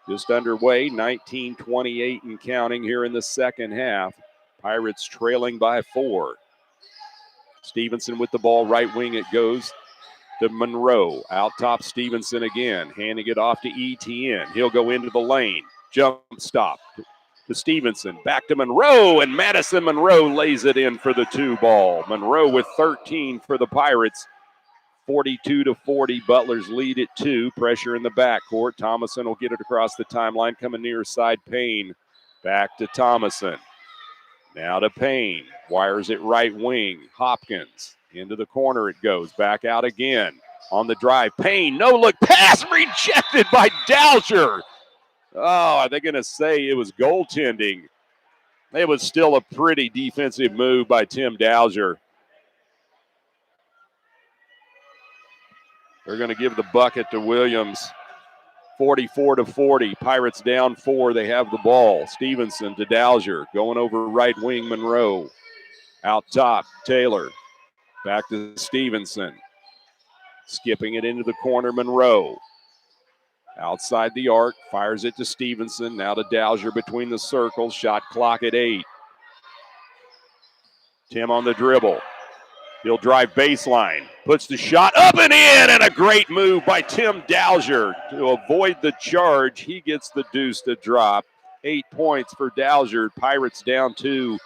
Just underway, 19-28 and counting here in the second half. Pirates trailing by 4. Stevenson with the ball, right wing it goes to Monroe. Out top, Stevenson again, handing it off to ETN. He'll go into the lane. Jump stop to Stevenson. Back to Monroe, and Madison Monroe lays it in for the 2 ball. Monroe with 13 for the Pirates. 42-40, Butler's lead at 2. Pressure in the backcourt. Thomason will get it across the timeline, coming near side. Payne back to Thomason. Now to Payne. Wires it right wing. Hopkins. Into the corner it goes. Back out again. On the drive. Payne, no look pass, rejected by Dowsher. Oh, are they going to say it was goaltending? It was still a pretty defensive move by Tim Dowsher. They're going to give the bucket to Williams. 44-40. Pirates down 4. They have the ball. Stevenson to Dowsher. Going over right wing, Monroe. Out top, Taylor. Back to Stevenson. Skipping it into the corner, Monroe. Outside the arc. Fires it to Stevenson. Now to Dowsher between the circles. Shot clock at 8. Tim on the dribble. He'll drive baseline, puts the shot up and in, and a great move by Tim Dowsher to avoid the charge. He gets the deuce to drop. 8 points for Dowsher. Pirates down 2.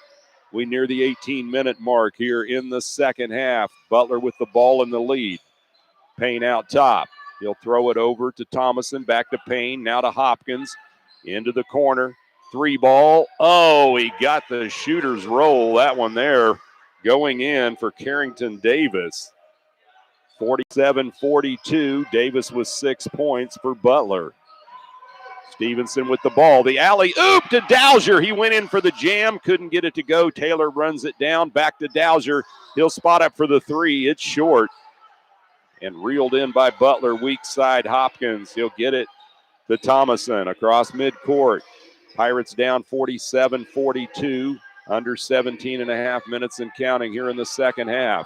We near the 18-minute mark here in the second half. Butler with the ball in the lead. Payne out top. He'll throw it over to Thomason, back to Payne, now to Hopkins. Into the corner. 3 ball. Oh, he got the shooter's roll. That one there. Going in for Carrington Davis. 47-42. Davis with 6 points for Butler. Stevenson with the ball. The alley-oop to Dowsher. He went in for the jam. Couldn't get it to go. Taylor runs it down. Back to Dowsher. He'll spot up for the 3. It's short. And reeled in by Butler. Weak side Hopkins. He'll get it to Thomason across midcourt. Pirates down 47-42. Under 17 and a half minutes and counting here in the second half.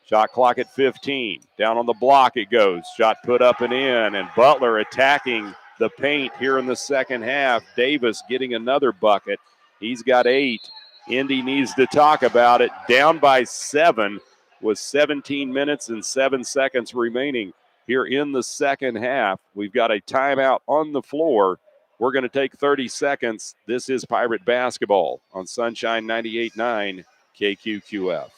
Shot clock at 15. Down on the block it goes. Shot put up and in. And Butler attacking the paint here in the second half. Davis getting another bucket. He's got 8. Indy needs to talk about it. Down by 7 with 17 minutes and 7 seconds remaining here in the second half. We've got a timeout on the floor. We're going to take 30 seconds. This is Pirate Basketball on Sunshine 98.9 KQQF.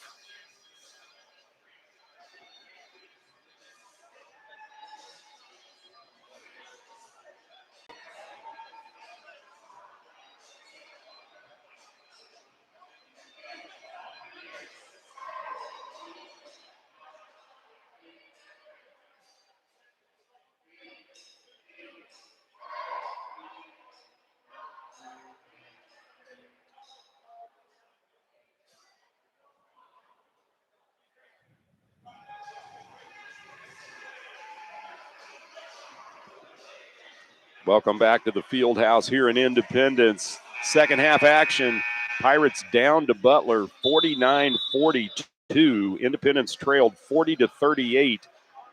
Welcome back to the field house here in Independence. Second half action. Pirates down to Butler 49-42. Independence trailed 40-38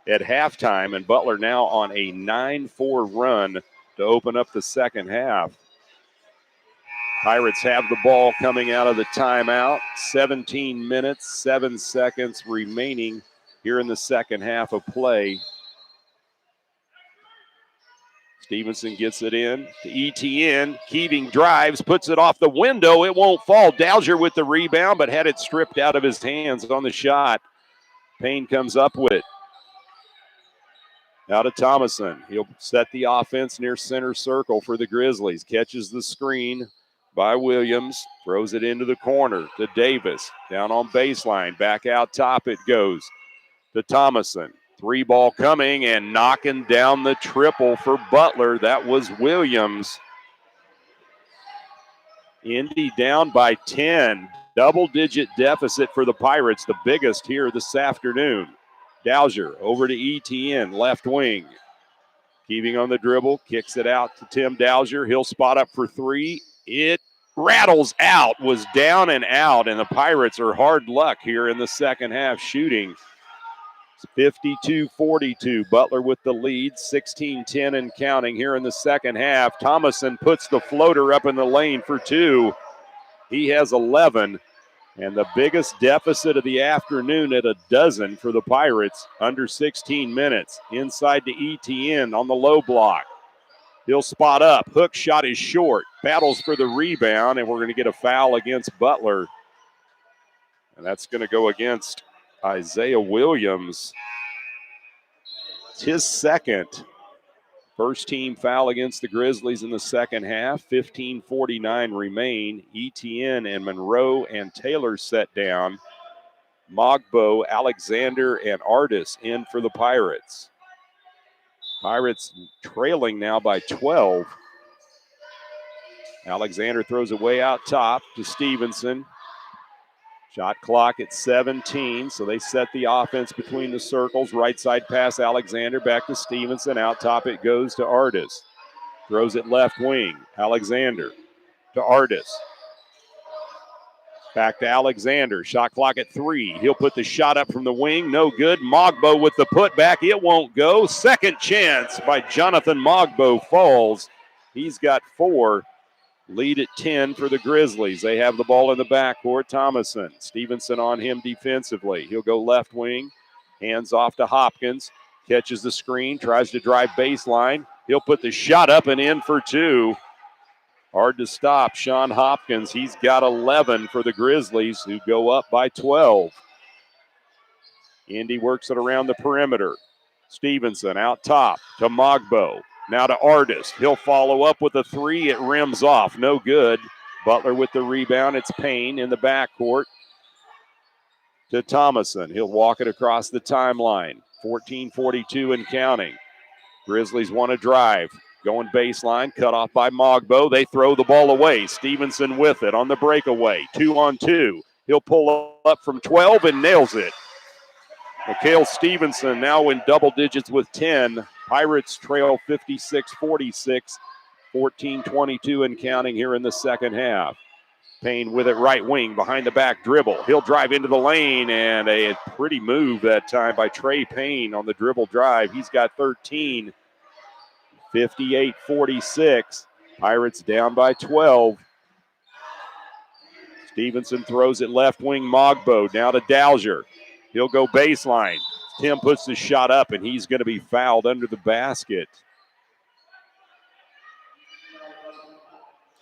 at halftime, and Butler now on a 9-4 run to open up the second half. Pirates have the ball coming out of the timeout. 17 minutes, 7 seconds remaining here in the second half of play. Stevenson gets it in to ETN. Keating drives, puts it off the window. It won't fall. Dowser with the rebound, but had it stripped out of his hands on the shot. Payne comes up with it. Now to Thomason. He'll set the offense near center circle for the Grizzlies. Catches the screen by Williams. Throws it into the corner to Davis. Down on baseline. Back out top it goes to Thomason. 3 ball coming and knocking down the triple for Butler. That was Williams. Indy down by 10. Double-digit deficit for the Pirates, the biggest here this afternoon. Dowser over to ETN, left wing. Keeping on the dribble, kicks it out to Tim Dowser. He'll spot up for 3. It rattles out, was down and out, and the Pirates are hard luck here in the second half shooting. 52-42. Butler with the lead, 16-10 and counting here in the second half. Thomason puts the floater up in the lane for 2. He has 11, and the biggest deficit of the afternoon at 12 for the Pirates, under 16 minutes. Inside to ETN on the low block. He'll spot up. Hook shot is short. Battles for the rebound, and we're going to get a foul against Butler. And that's going to go against Isaiah Williams. It's his second. First team foul against the Grizzlies in the second half. 15:49 remain. ETN and Monroe and Taylor set down. Mogbo, Alexander, and Artis in for the Pirates. Pirates trailing now by 12. Alexander throws it way out top to Stevenson. Shot clock at 17, so they set the offense between the circles. Right side pass, Alexander, back to Stevenson. Out top it goes to Artis. Throws it left wing. Alexander to Artis. Back to Alexander. Shot clock at 3. He'll put the shot up from the wing. No good. Mogbo with the putback. It won't go. Second chance by Jonathan Mogbo falls. He's got 4. Lead at 10 for the Grizzlies. They have the ball in the backcourt. Thomason. Stevenson on him defensively. He'll go left wing. Hands off to Hopkins. Catches the screen. Tries to drive baseline. He'll put the shot up and in for 2. Hard to stop. Sean Hopkins. He's got 11 for the Grizzlies, who go up by 12. Indy works it around the perimeter. Stevenson out top to Mogbo. Now to Artis. He'll follow up with a 3. It rims off. No good. Butler with the rebound. It's Payne in the backcourt to Thomason. He'll walk it across the timeline. 14:42 and counting. Grizzlies want to drive. Going baseline. Cut off by Mogbo. They throw the ball away. Stevenson with it on the breakaway. 2-on-2. He'll pull up from 12 and nails it. Mikhail Stevenson now in double digits with 10. Pirates trail 56-46, 14:22 and counting here in the second half. Payne with it right wing, behind the back dribble. He'll drive into the lane, and a pretty move that time by Trey Payne on the dribble drive. He's got 13. 58-46. Pirates down by 12. Stevenson throws it left wing, Mogbo. Now to Dowser. He'll go baseline. Tim puts the shot up, and he's going to be fouled under the basket.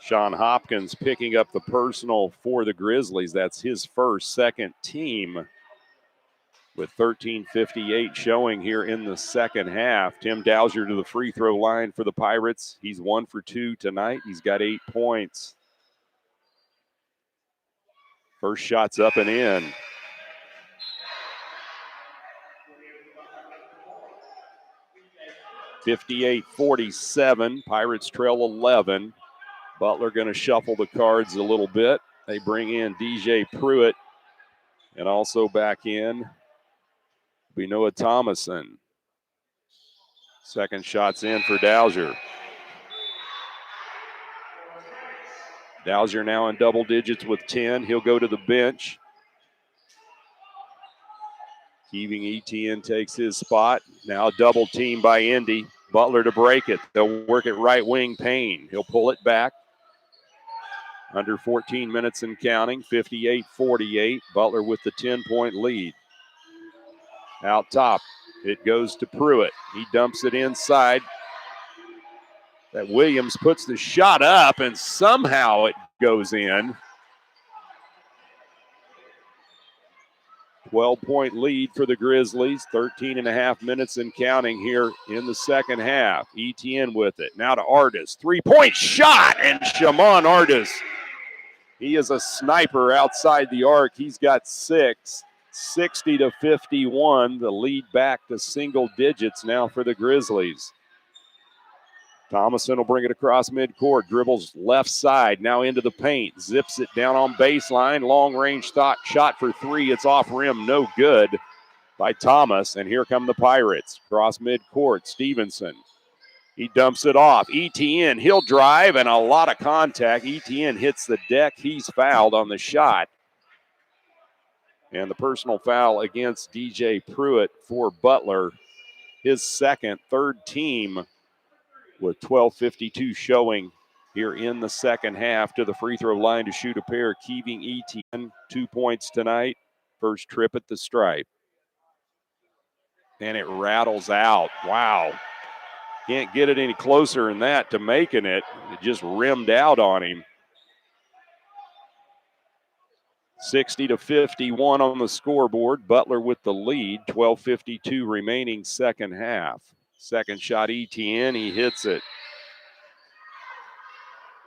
Sean Hopkins picking up the personal for the Grizzlies. That's his first, second team. With 13:58 showing here in the second half. Tim Dowser to the free throw line for the Pirates. He's 1 for 2 tonight. He's got 8 points. First shot's up and in. (58-47). Pirates trail 11. Butler going to shuffle the cards a little bit. They bring in DJ Pruitt and also back in Benoit Thomason. Second shot's in for Dowser. Dowser now in double digits with 10. He'll go to the bench. Keeving Etienne takes his spot. Now double team by Indy. Butler to break it. They'll work it right wing, Payne. He'll pull it back. Under 14 minutes and counting. 58-48. Butler with the 10-point lead. Out top, it goes to Pruitt. He dumps it inside. That Williams puts the shot up, and somehow it goes in. 12-point lead for the Grizzlies. 13.5 minutes and counting here in the second half. Etienne with it. Now to Artis. Three-point shot, and Shaman Artis. He is a sniper outside the arc. He's got 6. 60-51. The lead back to single digits now for the Grizzlies. Thomason will bring it across midcourt. Dribbles left side. Now into the paint. Zips it down on baseline. Long-range shot for 3. It's off rim. No good by Thomas. And here come the Pirates. Cross midcourt. Stevenson. He dumps it off. Etienne, he'll drive, and a lot of contact. Etienne hits the deck. He's fouled on the shot. And the personal foul against DJ Pruitt for Butler. His second, third team with 12:52 showing here in the second half. To the free throw line to shoot a pair. Keeving Etienne, 2 points tonight. First trip at the stripe. And it rattles out. Wow. Can't get it any closer than that to making it. It just rimmed out on him. 60-51 on the scoreboard. Butler with the lead. 12:52 remaining second half. Second shot, Etienne. He hits it.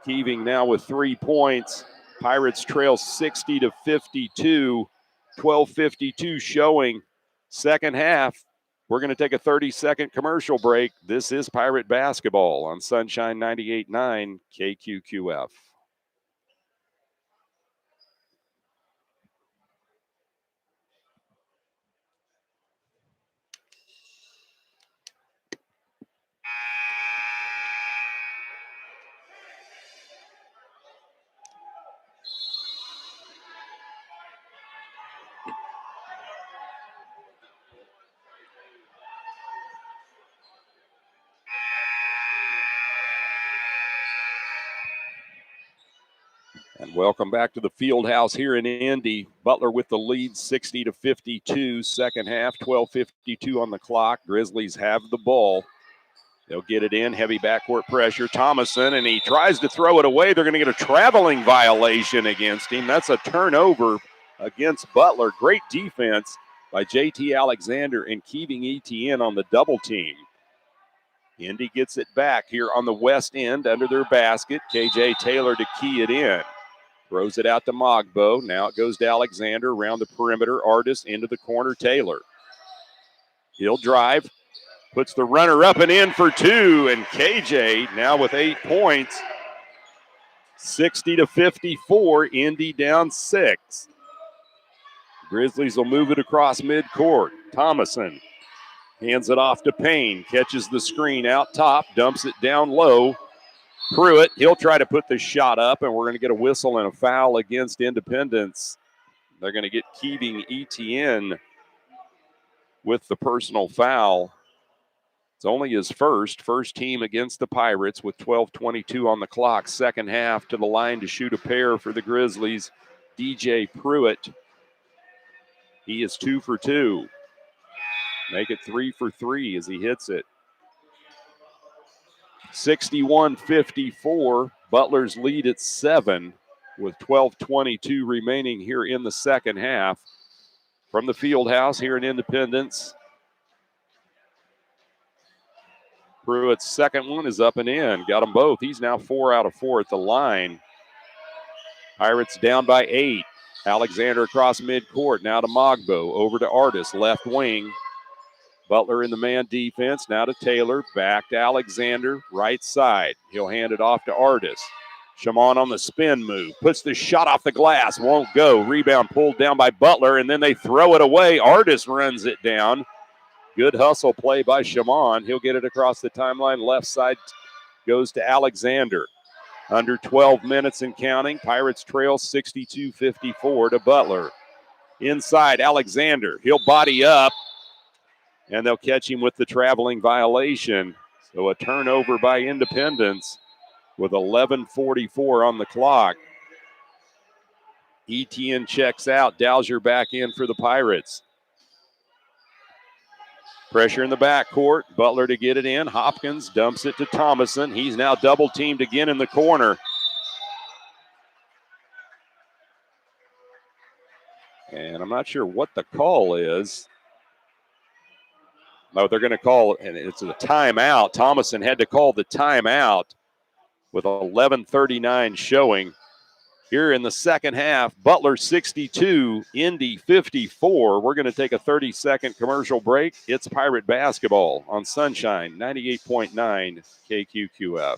Keeving now with 3 points. Pirates trail 60-52. 12:52 showing. Second half. We're going to take a 30-second commercial break. This is Pirate Basketball on Sunshine 98.9 KQQF. And welcome back to the field house here in Indy. Butler with the lead, 60-52. Second half, 12:52 on the clock. Grizzlies have the ball. They'll get it in, heavy backcourt pressure. Thomason, and he tries to throw it away. They're going to get a traveling violation against him. That's a turnover against Butler. Great defense by J.T. Alexander and Keeving Etienne on the double team. Indy gets it back here on the west end under their basket. K.J. Taylor to key it in. Throws it out to Mogbo. Now it goes to Alexander around the perimeter. Artis into the corner. Taylor. He'll drive. Puts the runner up and in for 2. And KJ now with 8 points. 60-54. Indy down 6. Grizzlies will move it across midcourt. Thomason hands it off to Payne. Catches the screen out top. Dumps it down low. Pruitt, he'll try to put the shot up, and we're going to get a whistle and a foul against Independence. They're going to get Keeving Etienne with the personal foul. It's only his first team against the Pirates with 12:22 on the clock. Second half to the line to shoot a pair for the Grizzlies. DJ Pruitt. He is 2 for 2. Make it 3 for 3 as he hits it. 61-54. Butler's lead at 7 with 12:22 remaining here in the second half. From the field house here in Independence, Pruitt's second one is up and in. Got them both. He's now 4 out of 4 at the line. Pirates down by 8. Alexander across midcourt. Now to Mogbo. Over to Artis, left wing. Butler in the man defense. Now to Taylor. Back to Alexander, right side. He'll hand it off to Artis. Shimon on the spin move. Puts the shot off the glass. Won't go. Rebound pulled down by Butler, and then they throw it away. Artis runs it down. Good hustle play by Shimon. He'll get it across the timeline. Left side goes to Alexander. Under 12 minutes and counting. Pirates trail 62-54 to Butler. Inside, Alexander. He'll body up, and they'll catch him with the traveling violation. So a turnover by Independence with 11:44 on the clock. Etienne checks out. Dowser back in for the Pirates. Pressure in the backcourt. Butler to get it in. Hopkins dumps it to Thomason. He's now double teamed again in the corner. And I'm not sure what the call is. No, they're going to call, and it's a timeout. Thomason had to call the timeout with 11:39 showing. Here in the second half, Butler 62, Indy 54. We're going to take a 30-second commercial break. It's Pirate basketball on Sunshine 98.9 KQQF.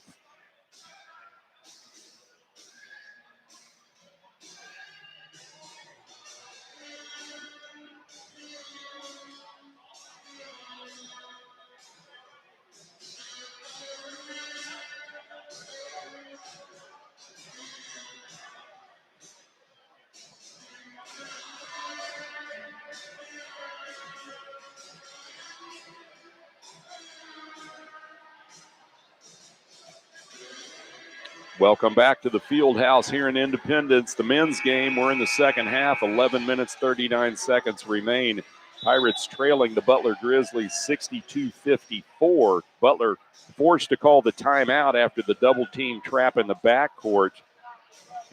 Welcome back to the field house here in Independence. The men's game, we're in the second half. 11 minutes, 39 seconds remain. Pirates trailing the Butler Grizzlies 62-54. Butler forced to call the timeout after the double team trap in the backcourt.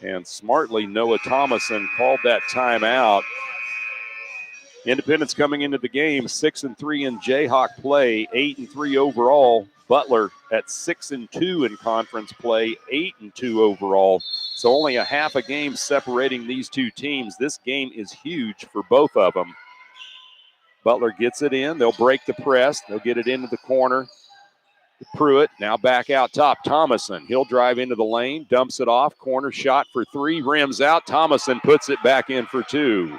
And smartly, Noah Thomason called that timeout. Independence coming into the game 6-3 in Jayhawk play, 8-3 overall. Butler at 6-2 in conference play, 8-2 overall. So only a half a game separating these two teams. This game is huge for both of them. Butler gets it in. They'll break the press. They'll get it into the corner. Pruitt now back out top. Thomason, he'll drive into the lane, dumps it off. Corner shot for 3, rims out. Thomason puts it back in for 2.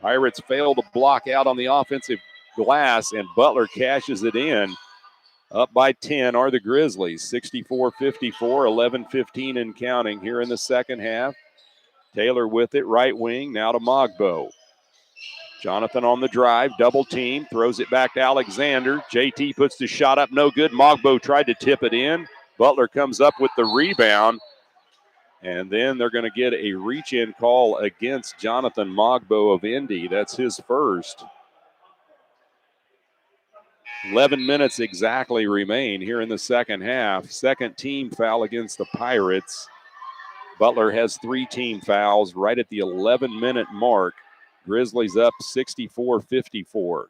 Pirates fail to block out on the offensive glass, and Butler cashes it in. Up by 10 are the Grizzlies, 64-54, 11-15 and counting here in the second half. Taylor with it, right wing, now to Mogbo. Jonathan on the drive, double team, throws it back to Alexander. JT puts the shot up, no good. Mogbo tried to tip it in. Butler comes up with the rebound. And then they're going to get a reach-in call against Jonathan Mogbo of Indy. That's his first. 11 minutes exactly remain here in the second half. Second team foul against the Pirates. Butler has 3 team fouls right at the 11-minute mark. Grizzlies up 64-54.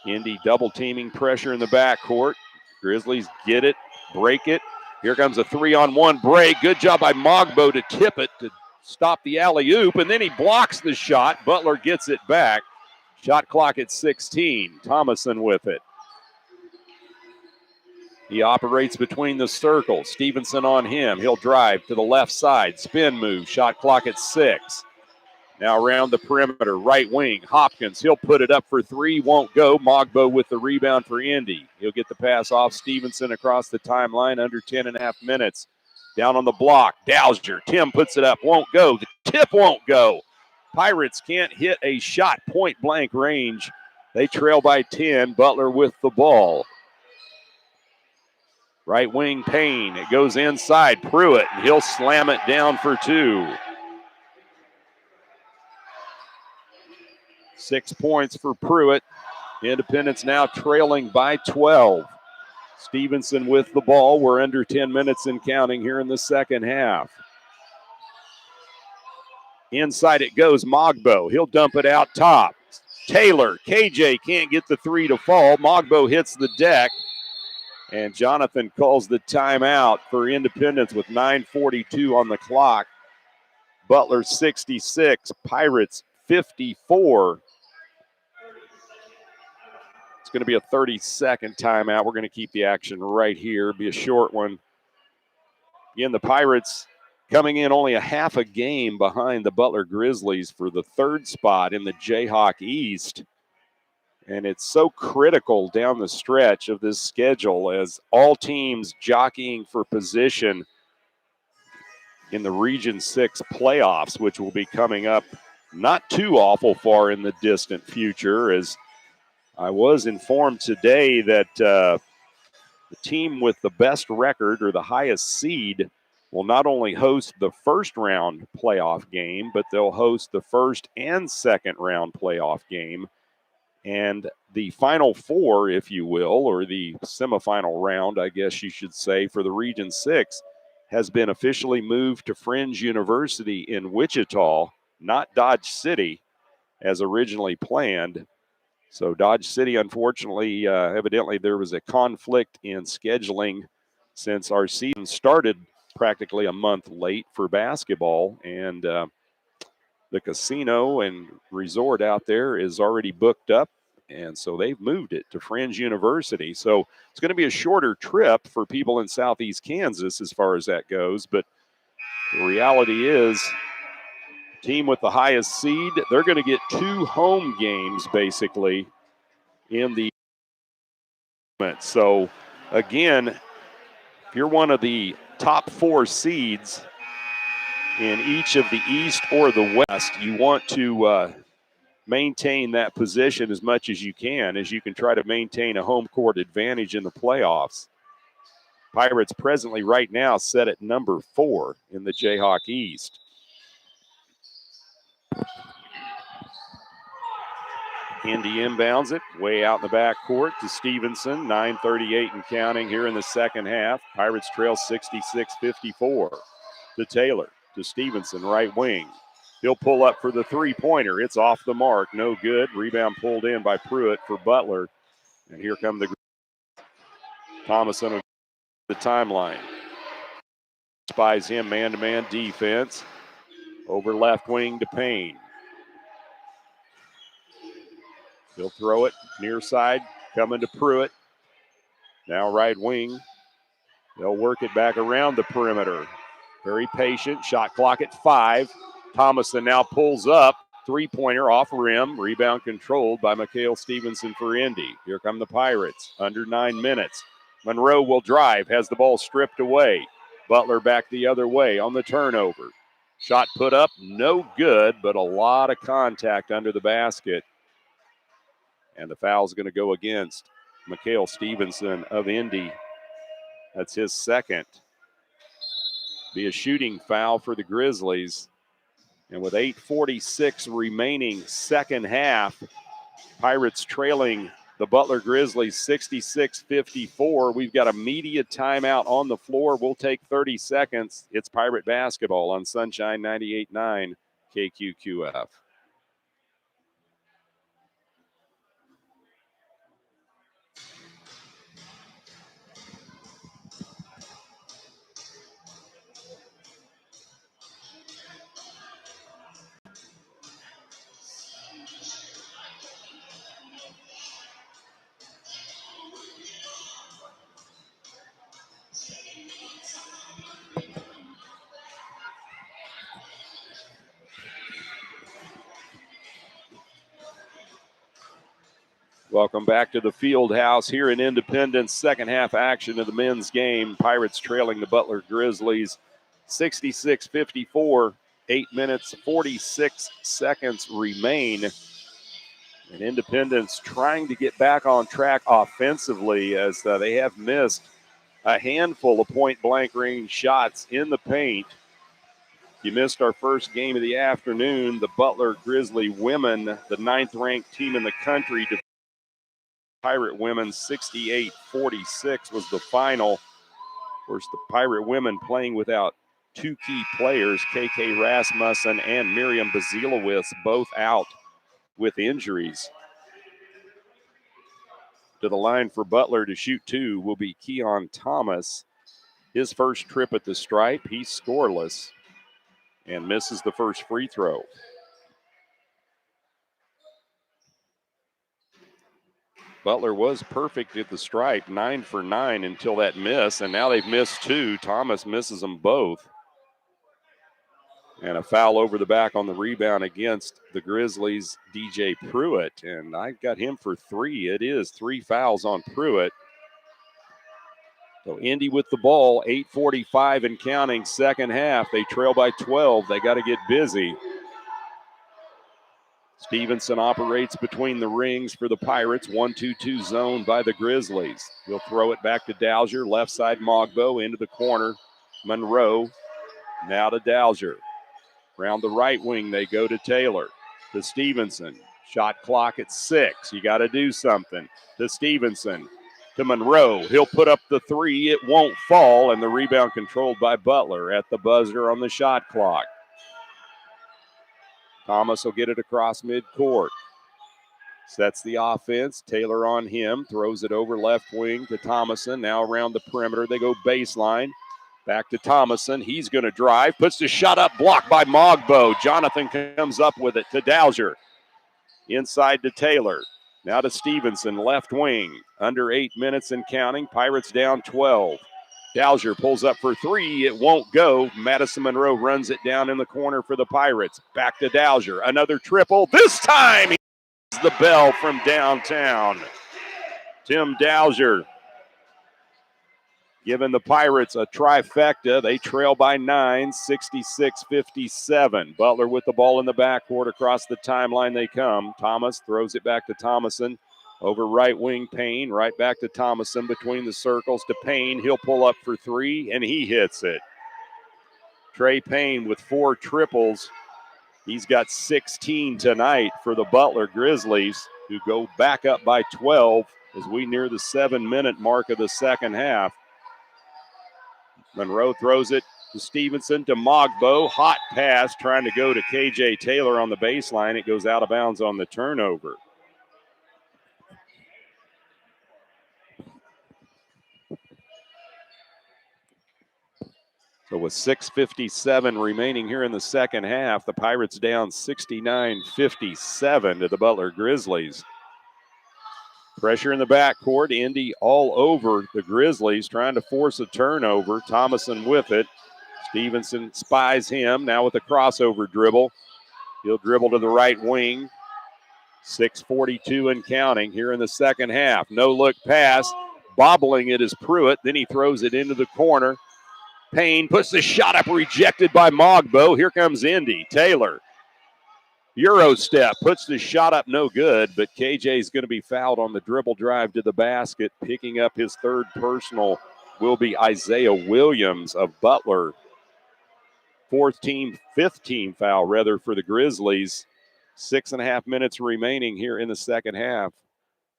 Indy double teaming pressure in the backcourt. Grizzlies get it, break it. Here comes a 3-on-1 break. Good job by Mogbo to tip it to stop the alley-oop, and then he blocks the shot. Butler gets it back. Shot clock at 16. Thomason with it. He operates between the circles. Stevenson on him. He'll drive to the left side. Spin move. Shot clock at 6. Now around the perimeter, right wing. Hopkins, he'll put it up for 3. Won't go. Mogbo with the rebound for Indy. He'll get the pass off Stevenson across the timeline under 10.5 minutes. Down on the block, Dowser. Tim puts it up. Won't go. The tip won't go. Pirates can't hit a shot point blank range They trail by 10. Butler with the ball. Right wing Payne. It goes inside. Pruitt. He'll slam it down for 2. 6 points for Pruitt. Independence now trailing by 12. Stevenson with the ball. We're under 10 minutes and counting here in the second half. Inside it goes Mogbo. He'll dump it out top. Taylor, KJ can't get the 3 to fall. Mogbo hits the deck. And Jonathan calls the timeout for Independence with 9:42 on the clock. Butler 66, Pirates 54. It's going to be a 30-second timeout. We're going to keep the action right here. Be a short one. Again, the Pirates coming in only a half a game behind the Butler Grizzlies for the 3rd spot in the Jayhawk East. And it's so critical down the stretch of this schedule as all teams jockeying for position in the Region 6 playoffs, which will be coming up not too awful far in the distant future. As I was informed today that the team with the best record or the highest seed will not only host the first round playoff game, but they'll host the first and second round playoff game. And the Final Four, if you will, or the semifinal round, I guess you should say, for the Region 6 has been officially moved to Fringe University in Wichita, not Dodge City, as originally planned. So Dodge City, unfortunately, evidently there was a conflict in scheduling since our season started practically a month late for basketball. And the casino and resort out there is already booked up. And so they've moved it to Fringe University. So it's going to be a shorter trip for people in Southeast Kansas as far as that goes. But the reality is, team with the highest seed, they're going to get 2 home games basically in the tournament. So again, if you're one of the top 4 seeds in each of the East or the West, you want to maintain that position as much as you can try to maintain a home court advantage in the playoffs. Pirates presently right now set at number 4 in the Jayhawk East. Indy inbounds it way out in the backcourt to Stevenson. 9:38 and counting here in the second half. Pirates trail 66-54 to Taylor, to Stevenson, right wing. He'll pull up for the 3-pointer. It's off the mark. No good. Rebound pulled in by Pruitt for Butler. And here come the Thomason on the timeline. Spies him man-to-man defense. Over left wing to Payne. He'll throw it near side. Coming to Pruitt. Now right wing. They'll work it back around the perimeter. Very patient. Shot clock at 5. Thomason now pulls up. 3-pointer off rim. Rebound controlled by Mikhail Stevenson for Indy. Here come the Pirates. Under 9 minutes. Monroe will drive. Has the ball stripped away. Butler back the other way on the turnover. Shot put up. No good, but a lot of contact under the basket. And the foul's going to go against Mikhail Stevenson of Indy. That's his second. Be a shooting foul for the Grizzlies. And with 8:46 remaining second half, Pirates trailing the Butler Grizzlies 66-54. We've got a media timeout on the floor. We'll take 30 seconds. It's Pirate basketball on Sunshine 98.9 KQQF. Welcome back to the field house here in Independence. Second half action of the men's game. Pirates trailing the Butler Grizzlies 66-54. 8 minutes, 46 seconds remain And Independence trying to get back on track offensively as they have missed a handful of point-blank range shots in the paint. You missed our first game of the afternoon. The Butler Grizzly women, the 9th-ranked team in the country, Pirate women 68-46 was the final. Of course, the Pirate women playing without two key players, KK Rasmussen and Miriam Bazilowicz, both out with injuries. To the line for Butler to shoot two will be Keon Thomas. His first trip at the stripe, he's scoreless and misses the first free throw. Butler was perfect at the stripe, 9 for 9 until that miss, and now they've missed two. Thomas misses them both. And a foul over the back on the rebound against the Grizzlies, DJ Pruitt. And I got him for 3. It is 3 fouls on Pruitt. So Indy with the ball, 8:45 and counting, second half. They trail by 12. They got to get busy. Stevenson operates between the rings for the Pirates. 1-2-2 zone by the Grizzlies. He'll throw it back to Dowser. Left side Mogbo into the corner. Monroe now to Dowser. Around the right wing, they go to Taylor. To Stevenson. Shot clock at 6. You got to do something. To Stevenson. To Monroe. He'll put up the 3. It won't fall, and the rebound controlled by Butler at the buzzer on the shot clock. Thomas will get it across midcourt. Sets the offense. Taylor on him. Throws it over left wing to Thomason. Now around the perimeter. They go baseline. Back to Thomason. He's going to drive. Puts the shot up. Blocked by Mogbo. Jonathan comes up with it to Dowser. Inside to Taylor. Now to Stevenson. Left wing. Under 8 minutes and counting. Pirates down 12. Dowser pulls up for 3. It won't go. Madison Monroe runs it down in the corner for the Pirates. Back to Dowser. Another triple. This time he hits the bell from downtown. Tim Dowser giving the Pirates a trifecta. They trail by 9, 66-57. Butler with the ball in the backcourt. Across the timeline they come. Thomas throws it back to Thomason. Over right wing, Payne. Right back to Thomason between the circles to Payne. He'll pull up for 3, and he hits it. Trey Payne with 4 triples. He's got 16 tonight for the Butler Grizzlies, who go back up by 12 as we near the 7-minute mark of the second half. Monroe throws it to Stevenson, to Mogbo. Hot pass trying to go to KJ Taylor on the baseline. It goes out of bounds on the turnover. So with 6:57 remaining here in the second half, the Pirates down 69-57 to the Butler Grizzlies. Pressure in the backcourt. Indy all over the Grizzlies, trying to force a turnover. Thomason with it. Stevenson spies him, now with a crossover dribble. He'll dribble to the right wing. 6:42 and counting here in the second half. No-look pass. Bobbling it is Pruitt. Then he throws it into the corner. Payne puts the shot up, rejected by Mogbo. Here comes Indy. Taylor. Euro step, puts the shot up, no good, but KJ is going to be fouled on the dribble drive to the basket. Picking up his 3rd personal will be Isaiah Williams of Butler. 5th team foul rather for the Grizzlies. 6.5 minutes remaining here in the second half.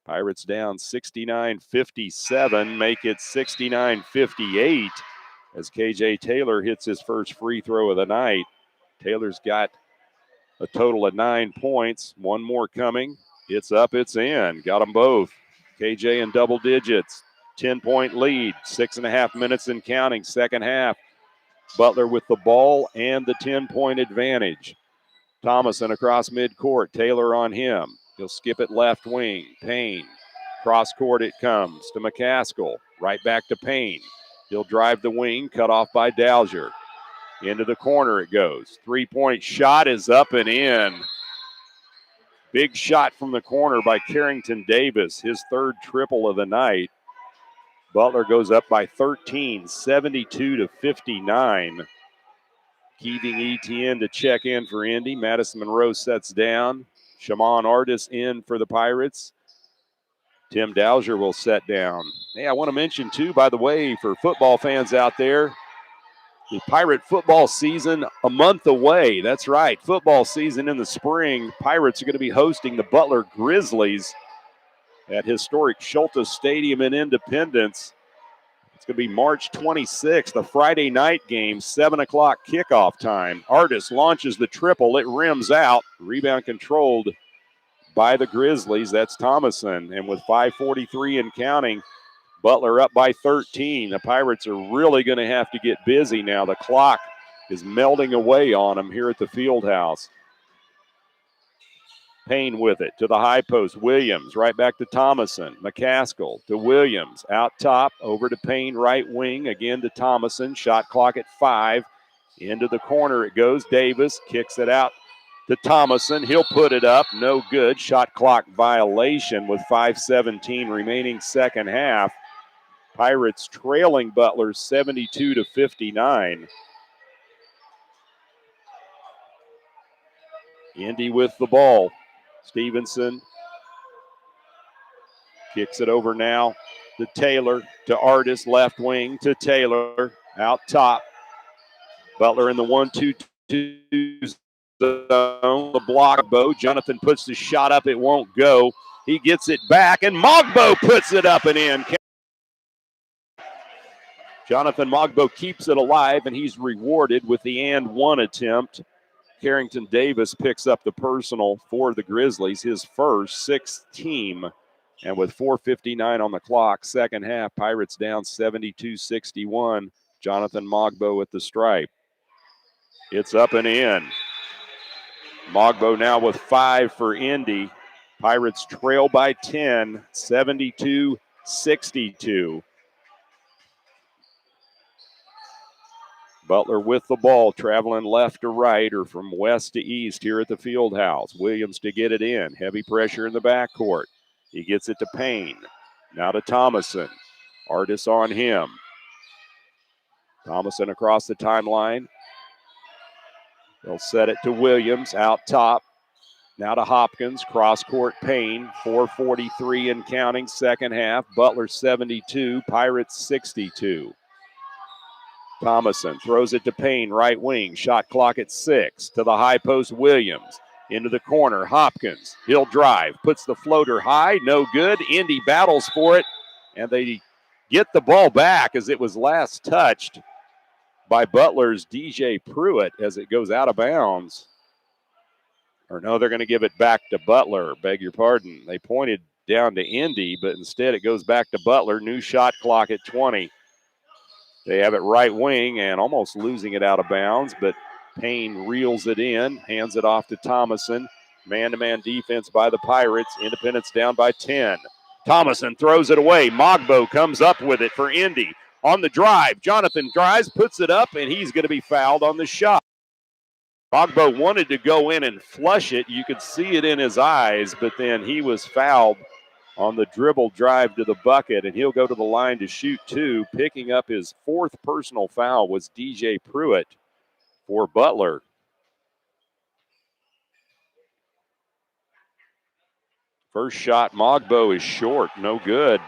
Pirates down 69-57, make it 69-58 as KJ Taylor hits his first free throw of the night. Taylor's got a total of 9 points. One more coming. It's up, it's in. Got them both. KJ in double digits. 10-point lead. 6.5 minutes and counting. Second half. Butler with the ball and the 10-point advantage. Thomason across midcourt. Taylor on him. He'll skip it left wing. Payne. Cross court it comes to McCaskill. Right back to Payne. He'll drive the wing. Cut off by Dowser. Into the corner it goes. 3-point shot is up and in. Big shot from the corner by Carrington Davis. His 3rd triple of the night. Butler goes up by 13, 72-59. Keating Etienne to check in for Indy. Madison Monroe sets down. Shamon Artis in for the Pirates. Tim Dowser will set down. Hey, I want to mention, too, by the way, for football fans out there, the Pirate football season a month away. That's right, football season in the spring. Pirates are going to be hosting the Butler Grizzlies at historic Schultes Stadium in Independence. It's going to be March 26th, a Friday night game, 7 o'clock kickoff time. Artis launches the triple. It rims out. Rebound controlled by the Grizzlies. That's Thomason. And with 5:43 and counting, Butler up by 13. The Pirates are really going to have to get busy now. The clock is melting away on them here at the field house. Payne with it to the high post. Williams right back to Thomason. McCaskill to Williams. Out top, over to Payne, right wing. Again to Thomason. Shot clock at 5. Into the corner it goes. Davis kicks it out to Thomason. He'll put it up. No good. Shot clock violation with 5:17 remaining second half. Pirates trailing Butler 72-59. Indy with the ball. Stevenson kicks it over now to Taylor, to Artis, left wing, to Taylor, out top. Butler in the 1-2-2 zone, the block. Jonathan puts the shot up, it won't go. He gets it back, and Mogbo puts it up and in. Jonathan Mogbo keeps it alive, and he's rewarded with the and one attempt. Carrington Davis picks up the personal for the Grizzlies, his first, sixth team. And with 4:59 on the clock, second half, Pirates down 72-61. Jonathan Mogbo at the stripe. It's up and in. Mogbo now with 5 for Indy. Pirates trail by 10, 72-62. Butler with the ball, traveling left to right or from west to east here at the field house. Williams to get it in. Heavy pressure in the backcourt. He gets it to Payne. Now to Thomason. Artis on him. Thomason across the timeline. They'll set it to Williams out top. Now to Hopkins. Cross-court Payne. 4:43 and counting second half. Butler 72. Pirates 62. Thomason throws it to Payne, right wing. Shot clock at 6. To the high post, Williams. Into the corner, Hopkins. He'll drive. Puts the floater high. No good. Indy battles for it. And they get the ball back as it was last touched by Butler's DJ Pruitt as it goes out of bounds. Or no, they're going to give it back to Butler. Beg your pardon. They pointed down to Indy, but instead it goes back to Butler. New shot clock at 20. They have it right wing and almost losing it out of bounds, but Payne reels it in, hands it off to Thomason. Man-to-man defense by the Pirates. Independence down by 10. Thomason throws it away. Mogbo comes up with it for Indy. On the drive, Jonathan drives, puts it up, and he's going to be fouled on the shot. Mogbo wanted to go in and flush it. You could see it in his eyes, but then he was fouled on the dribble drive to the bucket, and he'll go to the line to shoot 2. Picking up his 4th personal foul was DJ Pruitt for Butler. First shot, Mogbo is short, no good.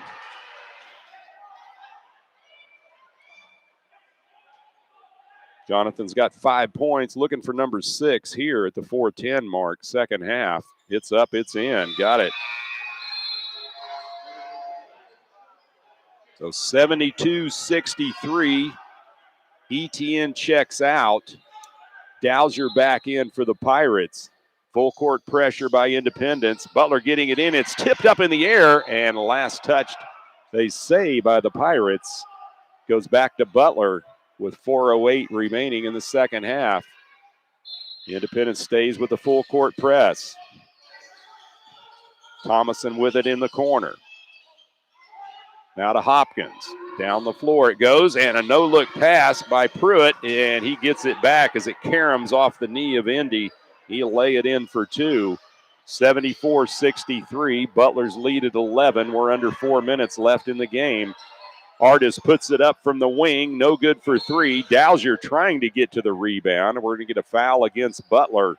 Jonathan's got 5 points, looking for number 6 here at the 4:10 mark, second half. It's up, it's in, got it. So 72-63, ETN checks out. Dowser back in for the Pirates. Full court pressure by Independence. Butler getting it in. It's tipped up in the air, and last touched, they say, by the Pirates. Goes back to Butler with 4:08 remaining in the second half. Independence stays with the full court press. Thomason with it in the corner. Now to Hopkins. Down the floor it goes, and a no-look pass by Pruitt, and he gets it back as it caroms off the knee of Indy. He'll lay it in for 2. 74-63. Butler's lead at 11. We're under 4 minutes left in the game. Artis puts it up from the wing. No good for 3. Dowser trying to get to the rebound. We're going to get a foul against Butler.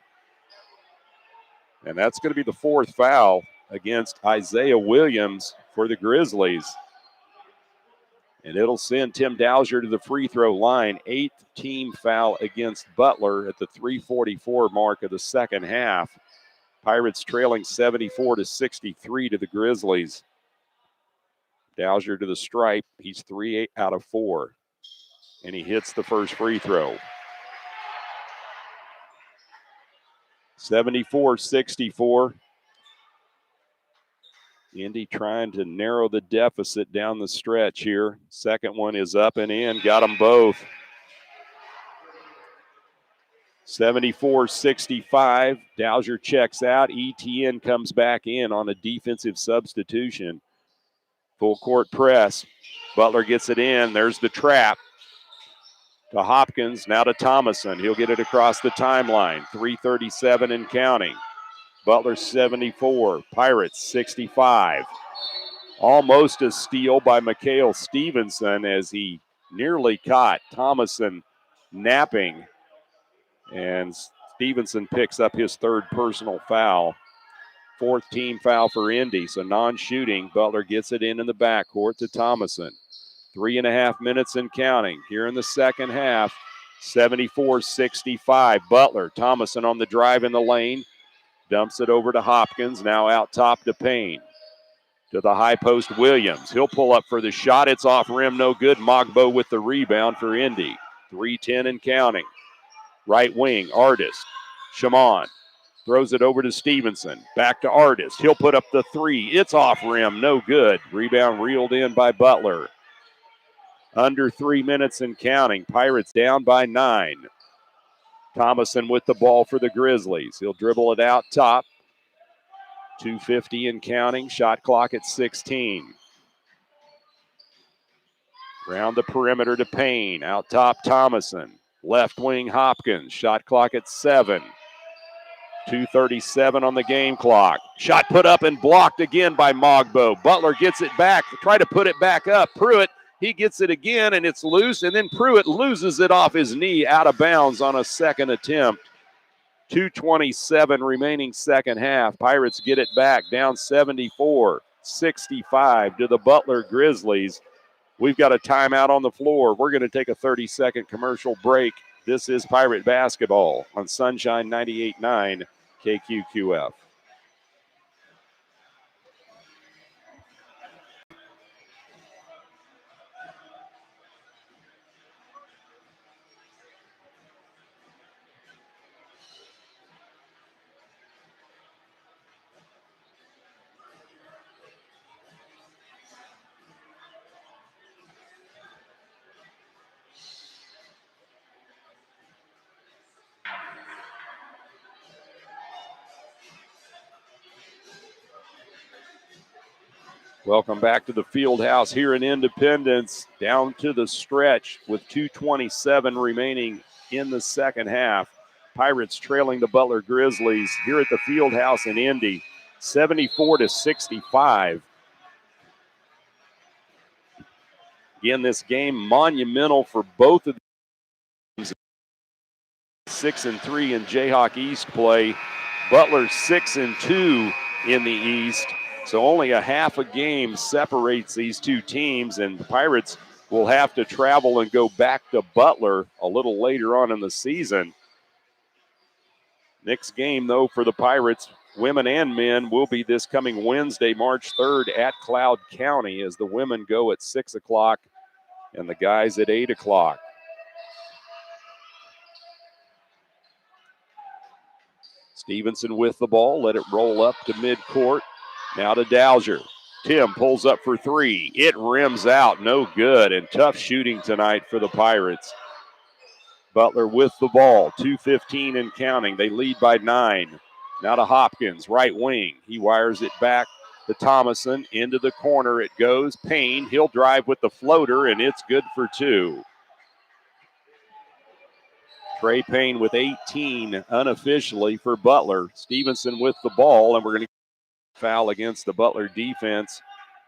And that's going to be the fourth foul against Isaiah Williams for the Grizzlies. And it'll send Tim Dowser to the free throw line. 8th team foul against Butler at the 3:44 mark of the second half. Pirates trailing 74-63 to the Grizzlies. Dowser to the stripe. He's 3 out of 4. And he hits the first free throw. 74-64. Indy trying to narrow the deficit down the stretch here. Second one is up and in. Got them both. 74-65. Dowser checks out. ETN comes back in on a defensive substitution. Full court press. Butler gets it in. There's the trap. To Hopkins, now to Thomason. He'll get it across the timeline. 3:37 and counting. Butler 74, Pirates 65. Almost a steal by Mikhail Stevenson as he nearly caught Thomason napping. And Stevenson picks up his third personal foul. Fourth team foul for Indy, so non-shooting. Butler gets it in the backcourt to Thomason. 3.5 minutes and counting here in the second half. 74-65. Butler, Thomason on the drive in the lane. Dumps it over to Hopkins, now out top to Payne. To the high post, Williams. He'll pull up for the shot. It's off rim, no good. Mogbo with the rebound for Indy. 3:10 and counting. Right wing, Artist. Shaman throws it over to Stevenson. Back to Artist. He'll put up the three. It's off rim, no good. Rebound reeled in by Butler. Under 3 minutes and counting. Pirates down by 9. Thomason with the ball for the Grizzlies. He'll dribble it out top. 2:50 and counting. Shot clock at 16. Round the perimeter to Payne. Out top, Thomason. Left wing, Hopkins. Shot clock at 7. 2:37 on the game clock. Shot put up and blocked again by Mogbo. Butler gets it back. Try to put it back up. Pruitt, he gets it again, and it's loose, and then Pruitt loses it off his knee out of bounds on a second attempt. 2:27 remaining second half. Pirates get it back, down 74-65 to the Butler Grizzlies. We've got a timeout on the floor. We're going to take a 30-second commercial break. This is Pirate Basketball on Sunshine 98.9 KQQF. Welcome back to the field house here in Independence. Down to the stretch with 2:27 remaining in the second half. Pirates trailing the Butler Grizzlies here at the field house in Indy, 74-65. Again, this game monumental for both of these. 6-3 in Jayhawk East play. Butler 6-2 in the East. So only a half a game separates these two teams, and the Pirates will have to travel and go back to Butler a little later on in the season. Next game, though, for the Pirates, women and men, will be this coming Wednesday, March 3rd at Cloud County, as the women go at 6 o'clock and the guys at 8 o'clock. Stevenson with the ball, let it roll up to midcourt. Now to Dowser. Tim pulls up for three. It rims out, no good, and tough shooting tonight for the Pirates. Butler with the ball, 2:15 and counting. They lead by 9. Now to Hopkins, right wing. He wires it back to Thomason. Into the corner it goes. Payne, he'll drive with the floater, and it's good for 2. Trey Payne with 18 unofficially for Butler. Stevenson with the ball, and we're going to foul against the Butler defense.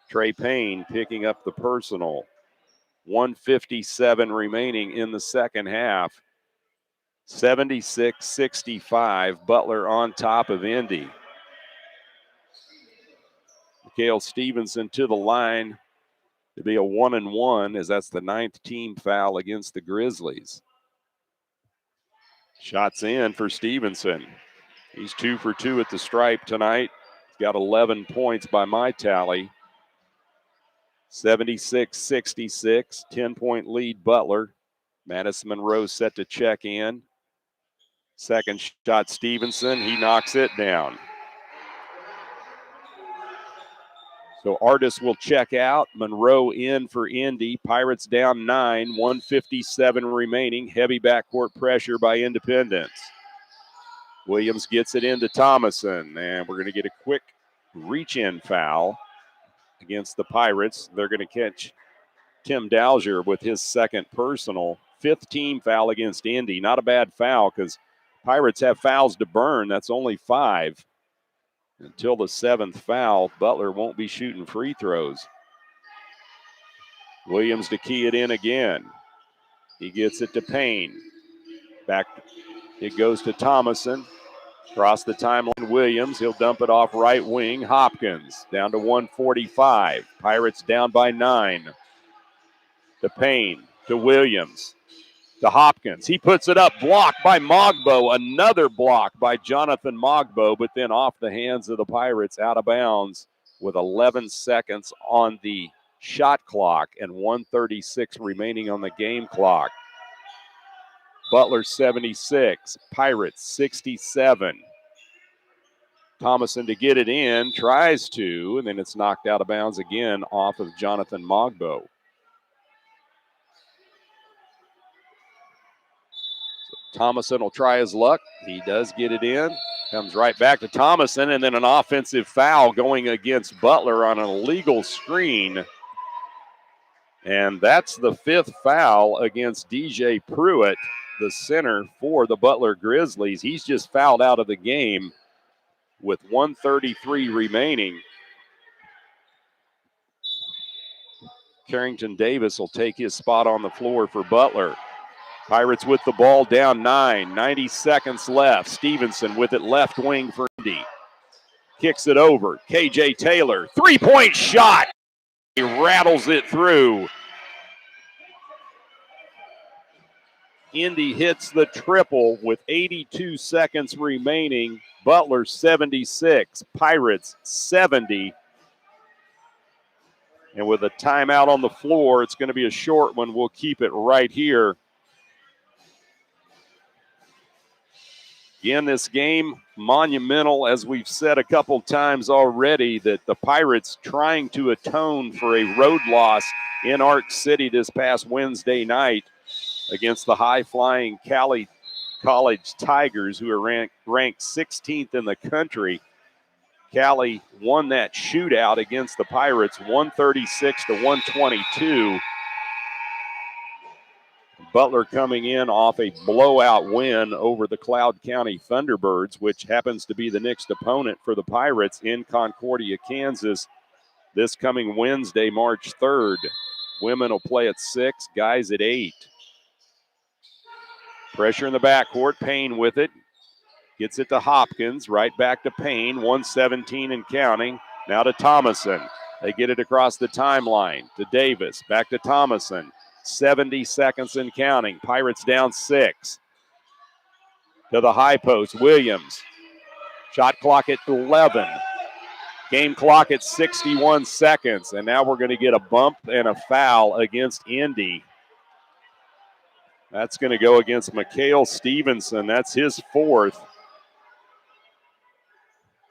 Trey Payne picking up the personal. 1:57 remaining in the second half. 76-65, Butler on top of Indy. Mikhail Stevenson to the line to be a 1-1, as that's the 9th team foul against the Grizzlies. Shots in for Stevenson. He's 2 for 2 at the stripe tonight. He's got 11 points by my tally. 76-66, 10-point lead Butler. Madison Monroe set to check in. Second shot, Stevenson. He knocks it down. So Artis will check out. Monroe in for Indy. Pirates down 9, 1:57 remaining. Heavy backcourt pressure by Independence. Williams gets it into Thomason, and we're going to get a quick reach-in foul against the Pirates. They're going to catch Tim Dowser with his second personal. 5th team foul against Indy. Not a bad foul because Pirates have fouls to burn. That's only 5. Until the 7th foul, Butler won't be shooting free throws. Williams to key it in again. He gets it to Payne. Back, it goes to Thomason. Across the timeline, Williams. He'll dump it off right wing. Hopkins down to 145. Pirates down by 9. To Payne, to Williams, to Hopkins. He puts it up, blocked by Mogbo. Another block by Jonathan Mogbo, but then off the hands of the Pirates, out of bounds with 11 seconds on the shot clock and 1:36 remaining on the game clock. Butler 76, Pirates 67. Thomason to get it in, tries to, and then it's knocked out of bounds again off of Jonathan Mogbo. Thomason will try his luck. He does get it in. Comes right back to Thomason, and then an offensive foul going against Butler on an illegal screen. And that's the 5th foul against DJ Pruitt, the center for the Butler Grizzlies. He's just fouled out of the game with 1:33 remaining. Carrington Davis will take his spot on the floor for Butler. Pirates with the ball down 9, 90 seconds left. Stevenson with it left wing for Indy. Kicks it over. KJ Taylor, 3-point shot. He rattles it through. Indy hits the triple with 82 seconds remaining. Butler 76, Pirates 70. And with a timeout on the floor, it's going to be a short one. We'll keep it right here. Again, this game, monumental, as we've said a couple times already, that the Pirates trying to atone for a road loss in Arc City this past Wednesday night against the high-flying Cali College Tigers, who are ranked 16th in the country. Cali won that shootout against the Pirates, 136 to 122. Butler coming in off a blowout win over the Cloud County Thunderbirds, which happens to be the next opponent for the Pirates in Concordia, Kansas, this coming Wednesday, March 3rd. Women will play at 6, guys at 8. Pressure in the backcourt, Payne with it. Gets it to Hopkins, right back to Payne, 117 and counting. Now to Thomason. They get it across the timeline to Davis, back to Thomason. 70 seconds and counting. Pirates down 6. To the high post, Williams. Shot clock at 11. Game clock at 61 seconds. And now we're going to get a bump and a foul against Indy. That's going to go against Mikhail Stevenson. That's his 4th.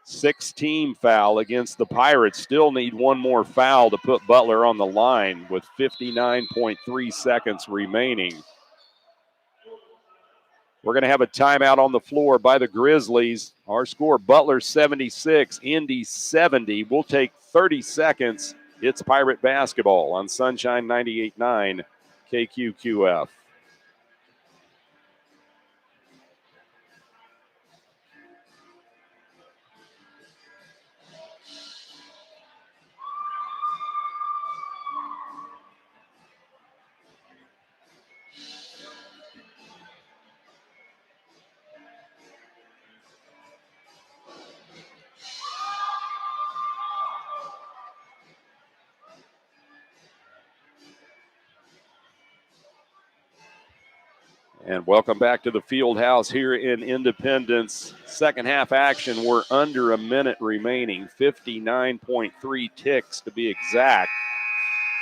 6-team foul against the Pirates. Still need one more foul to put Butler on the line with 59.3 seconds remaining. We're going to have a timeout on the floor by the Grizzlies. Our score, Butler 76, Indy 70. We'll take 30 seconds. It's Pirate basketball on Sunshine 98.9 KQQF. And welcome back to the field house here in Independence. Second half action, we're under a minute remaining, 59.3 ticks to be exact.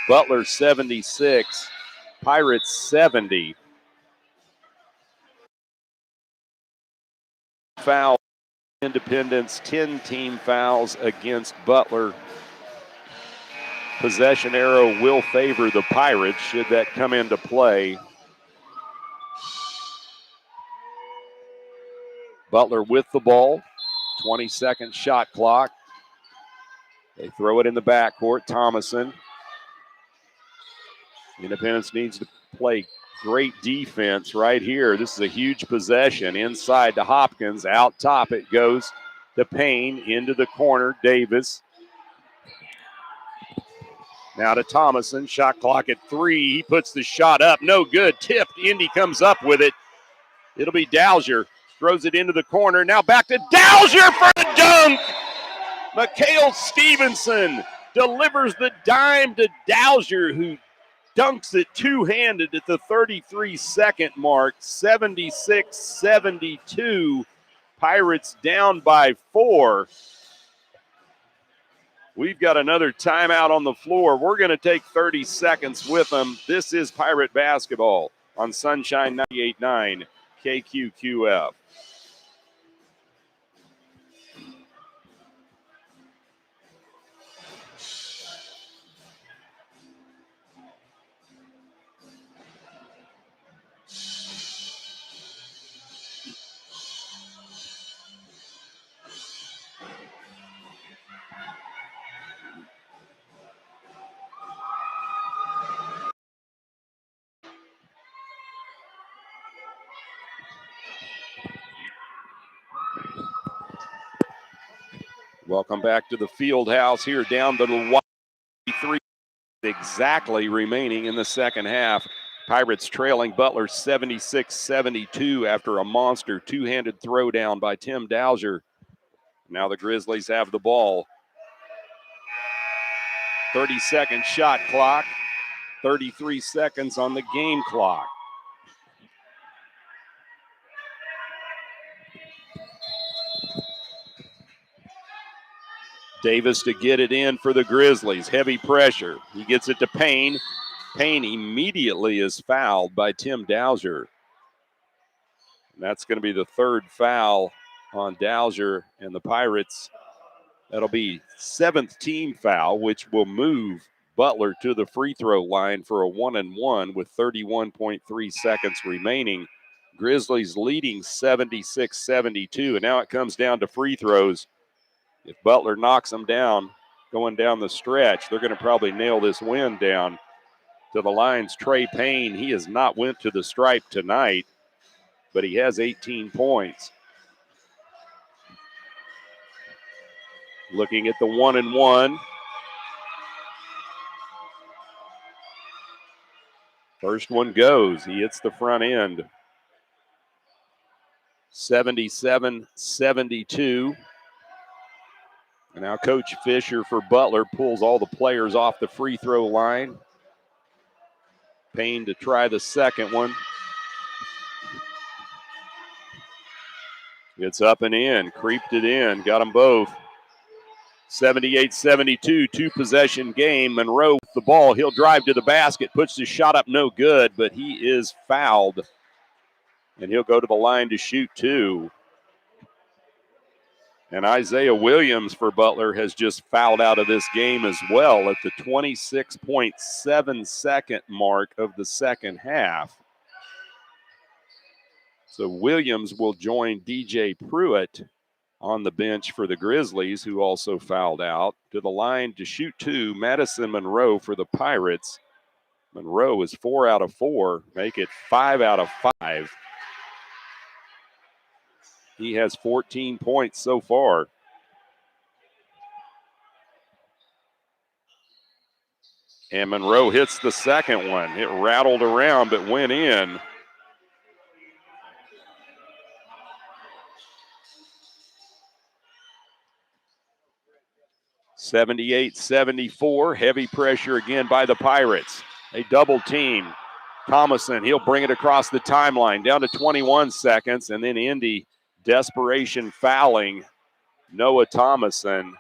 Butler 76, Pirates 70. Foul, Independence, 10 team fouls against Butler. Possession arrow will favor the Pirates should that come into play. Butler with the ball, 20-second shot clock. They throw it in the backcourt. Thomason. Independence needs to play great defense right here. This is a huge possession. Inside to Hopkins. Out top it goes to Payne. Into the corner. Davis. Now to Thomason. Shot clock at 3. He puts the shot up. No good. Tipped. Indy comes up with it. It'll be Dowser. Throws it into the corner. Now back to Dowser for the dunk. Mikhail Stevenson delivers the dime to Dowser, who dunks it two-handed at the 33-second mark. 76-72. Pirates down by 4. We've got another timeout on the floor. We're going to take 30 seconds with them. This is Pirate basketball on Sunshine 98.9 KQQF. Welcome back to the field house here down to the 3 exactly remaining in the second half. Pirates trailing Butler 76-72 after a monster two-handed throwdown by Tim Dowser. Now the Grizzlies have the ball. 30-second shot clock, 33 seconds on the game clock. Davis to get it in for the Grizzlies. Heavy pressure. He gets it to Payne. Payne immediately is fouled by Tim Dowser. And that's going to be the third foul on Dowser and the Pirates. That'll be 7th team foul, which will move Butler to the free throw line for a 1-and-1 with 31.3 seconds remaining. Grizzlies leading 76-72, and now it comes down to free throws. If Butler knocks them down going down the stretch, they're going to probably nail this win down to the lines. Trey Payne, he has not went to the stripe tonight, but he has 18 points. Looking at the 1-and-1. First one goes. He hits the front end. 77-72. And now Coach Fisher for Butler pulls all the players off the free throw line. Payne to try the second one. It's up and in, creeped it in, got them both. 78-72, two-possession game. Monroe with the ball. He'll drive to the basket, puts the shot up, no good, but he is fouled. And he'll go to the line to shoot 2. And Isaiah Williams for Butler has just fouled out of this game as well at the 26.7-second mark of the second half. So Williams will join DJ Pruitt on the bench for the Grizzlies, who also fouled out. To the line to shoot 2, Madison Monroe for the Pirates. Monroe is 4 out of 4, make it 5 out of 5. He has 14 points so far. And Monroe hits the second one. It rattled around but went in. (78-74), heavy pressure again by the Pirates. A double team. Thomason, he'll bring it across the timeline down to 21 seconds, and then Indy desperation fouling Noah Thomason.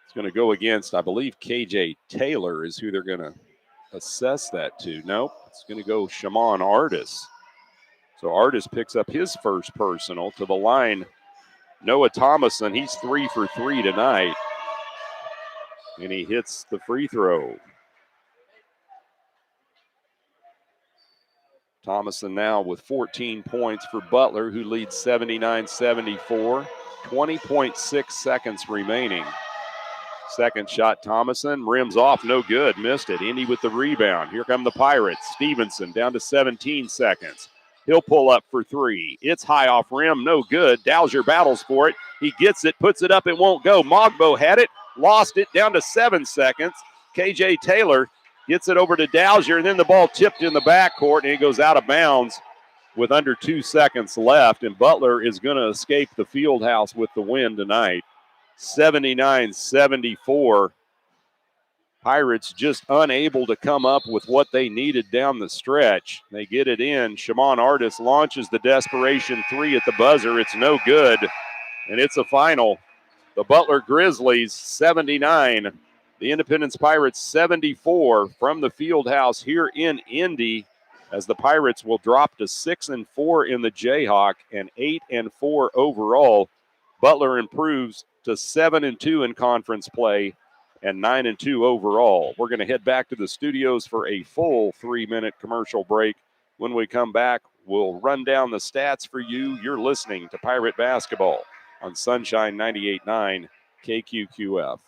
It's going to go against, I believe, KJ Taylor is who they're going to assess that to. Nope, it's going to go Shimon Artis. So Artis picks up his first personal to the line. Noah Thomason, he's 3 for 3 tonight, and he hits the free throw. Thomason now with 14 points for Butler, who leads 79-74. 20.6 seconds remaining. Second shot, Thomason, rims off, no good, missed it. Indy with the rebound. Here come the Pirates. Stevenson down to 17 seconds. He'll pull up for three. It's high off rim, no good. Dowser battles for it. He gets it, puts it up, it won't go. Mogbo had it, lost it, down to 7 seconds. KJ Taylor gets it over to Dowser, and then the ball tipped in the backcourt, and it goes out of bounds with under 2 seconds left. And Butler is going to escape the field house with the win tonight. 79-74. Pirates just unable to come up with what they needed down the stretch. They get it in. Shimon Artis launches the desperation three at the buzzer. It's no good, and it's a final. The Butler Grizzlies 79. The Independence Pirates 74 from the field house here in Indy, as the Pirates will drop to 6-4 in the Jayhawk and 8-4 overall. Butler improves to 7-2 in conference play and 9-2 overall. We're going to head back to the studios for a full 3-minute commercial break. When we come back, we'll run down the stats for you. You're listening to Pirate Basketball on Sunshine 98.9 KQQF.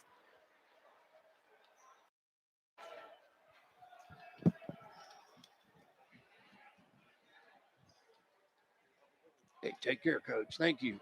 Hey, take care, Coach. Thank you.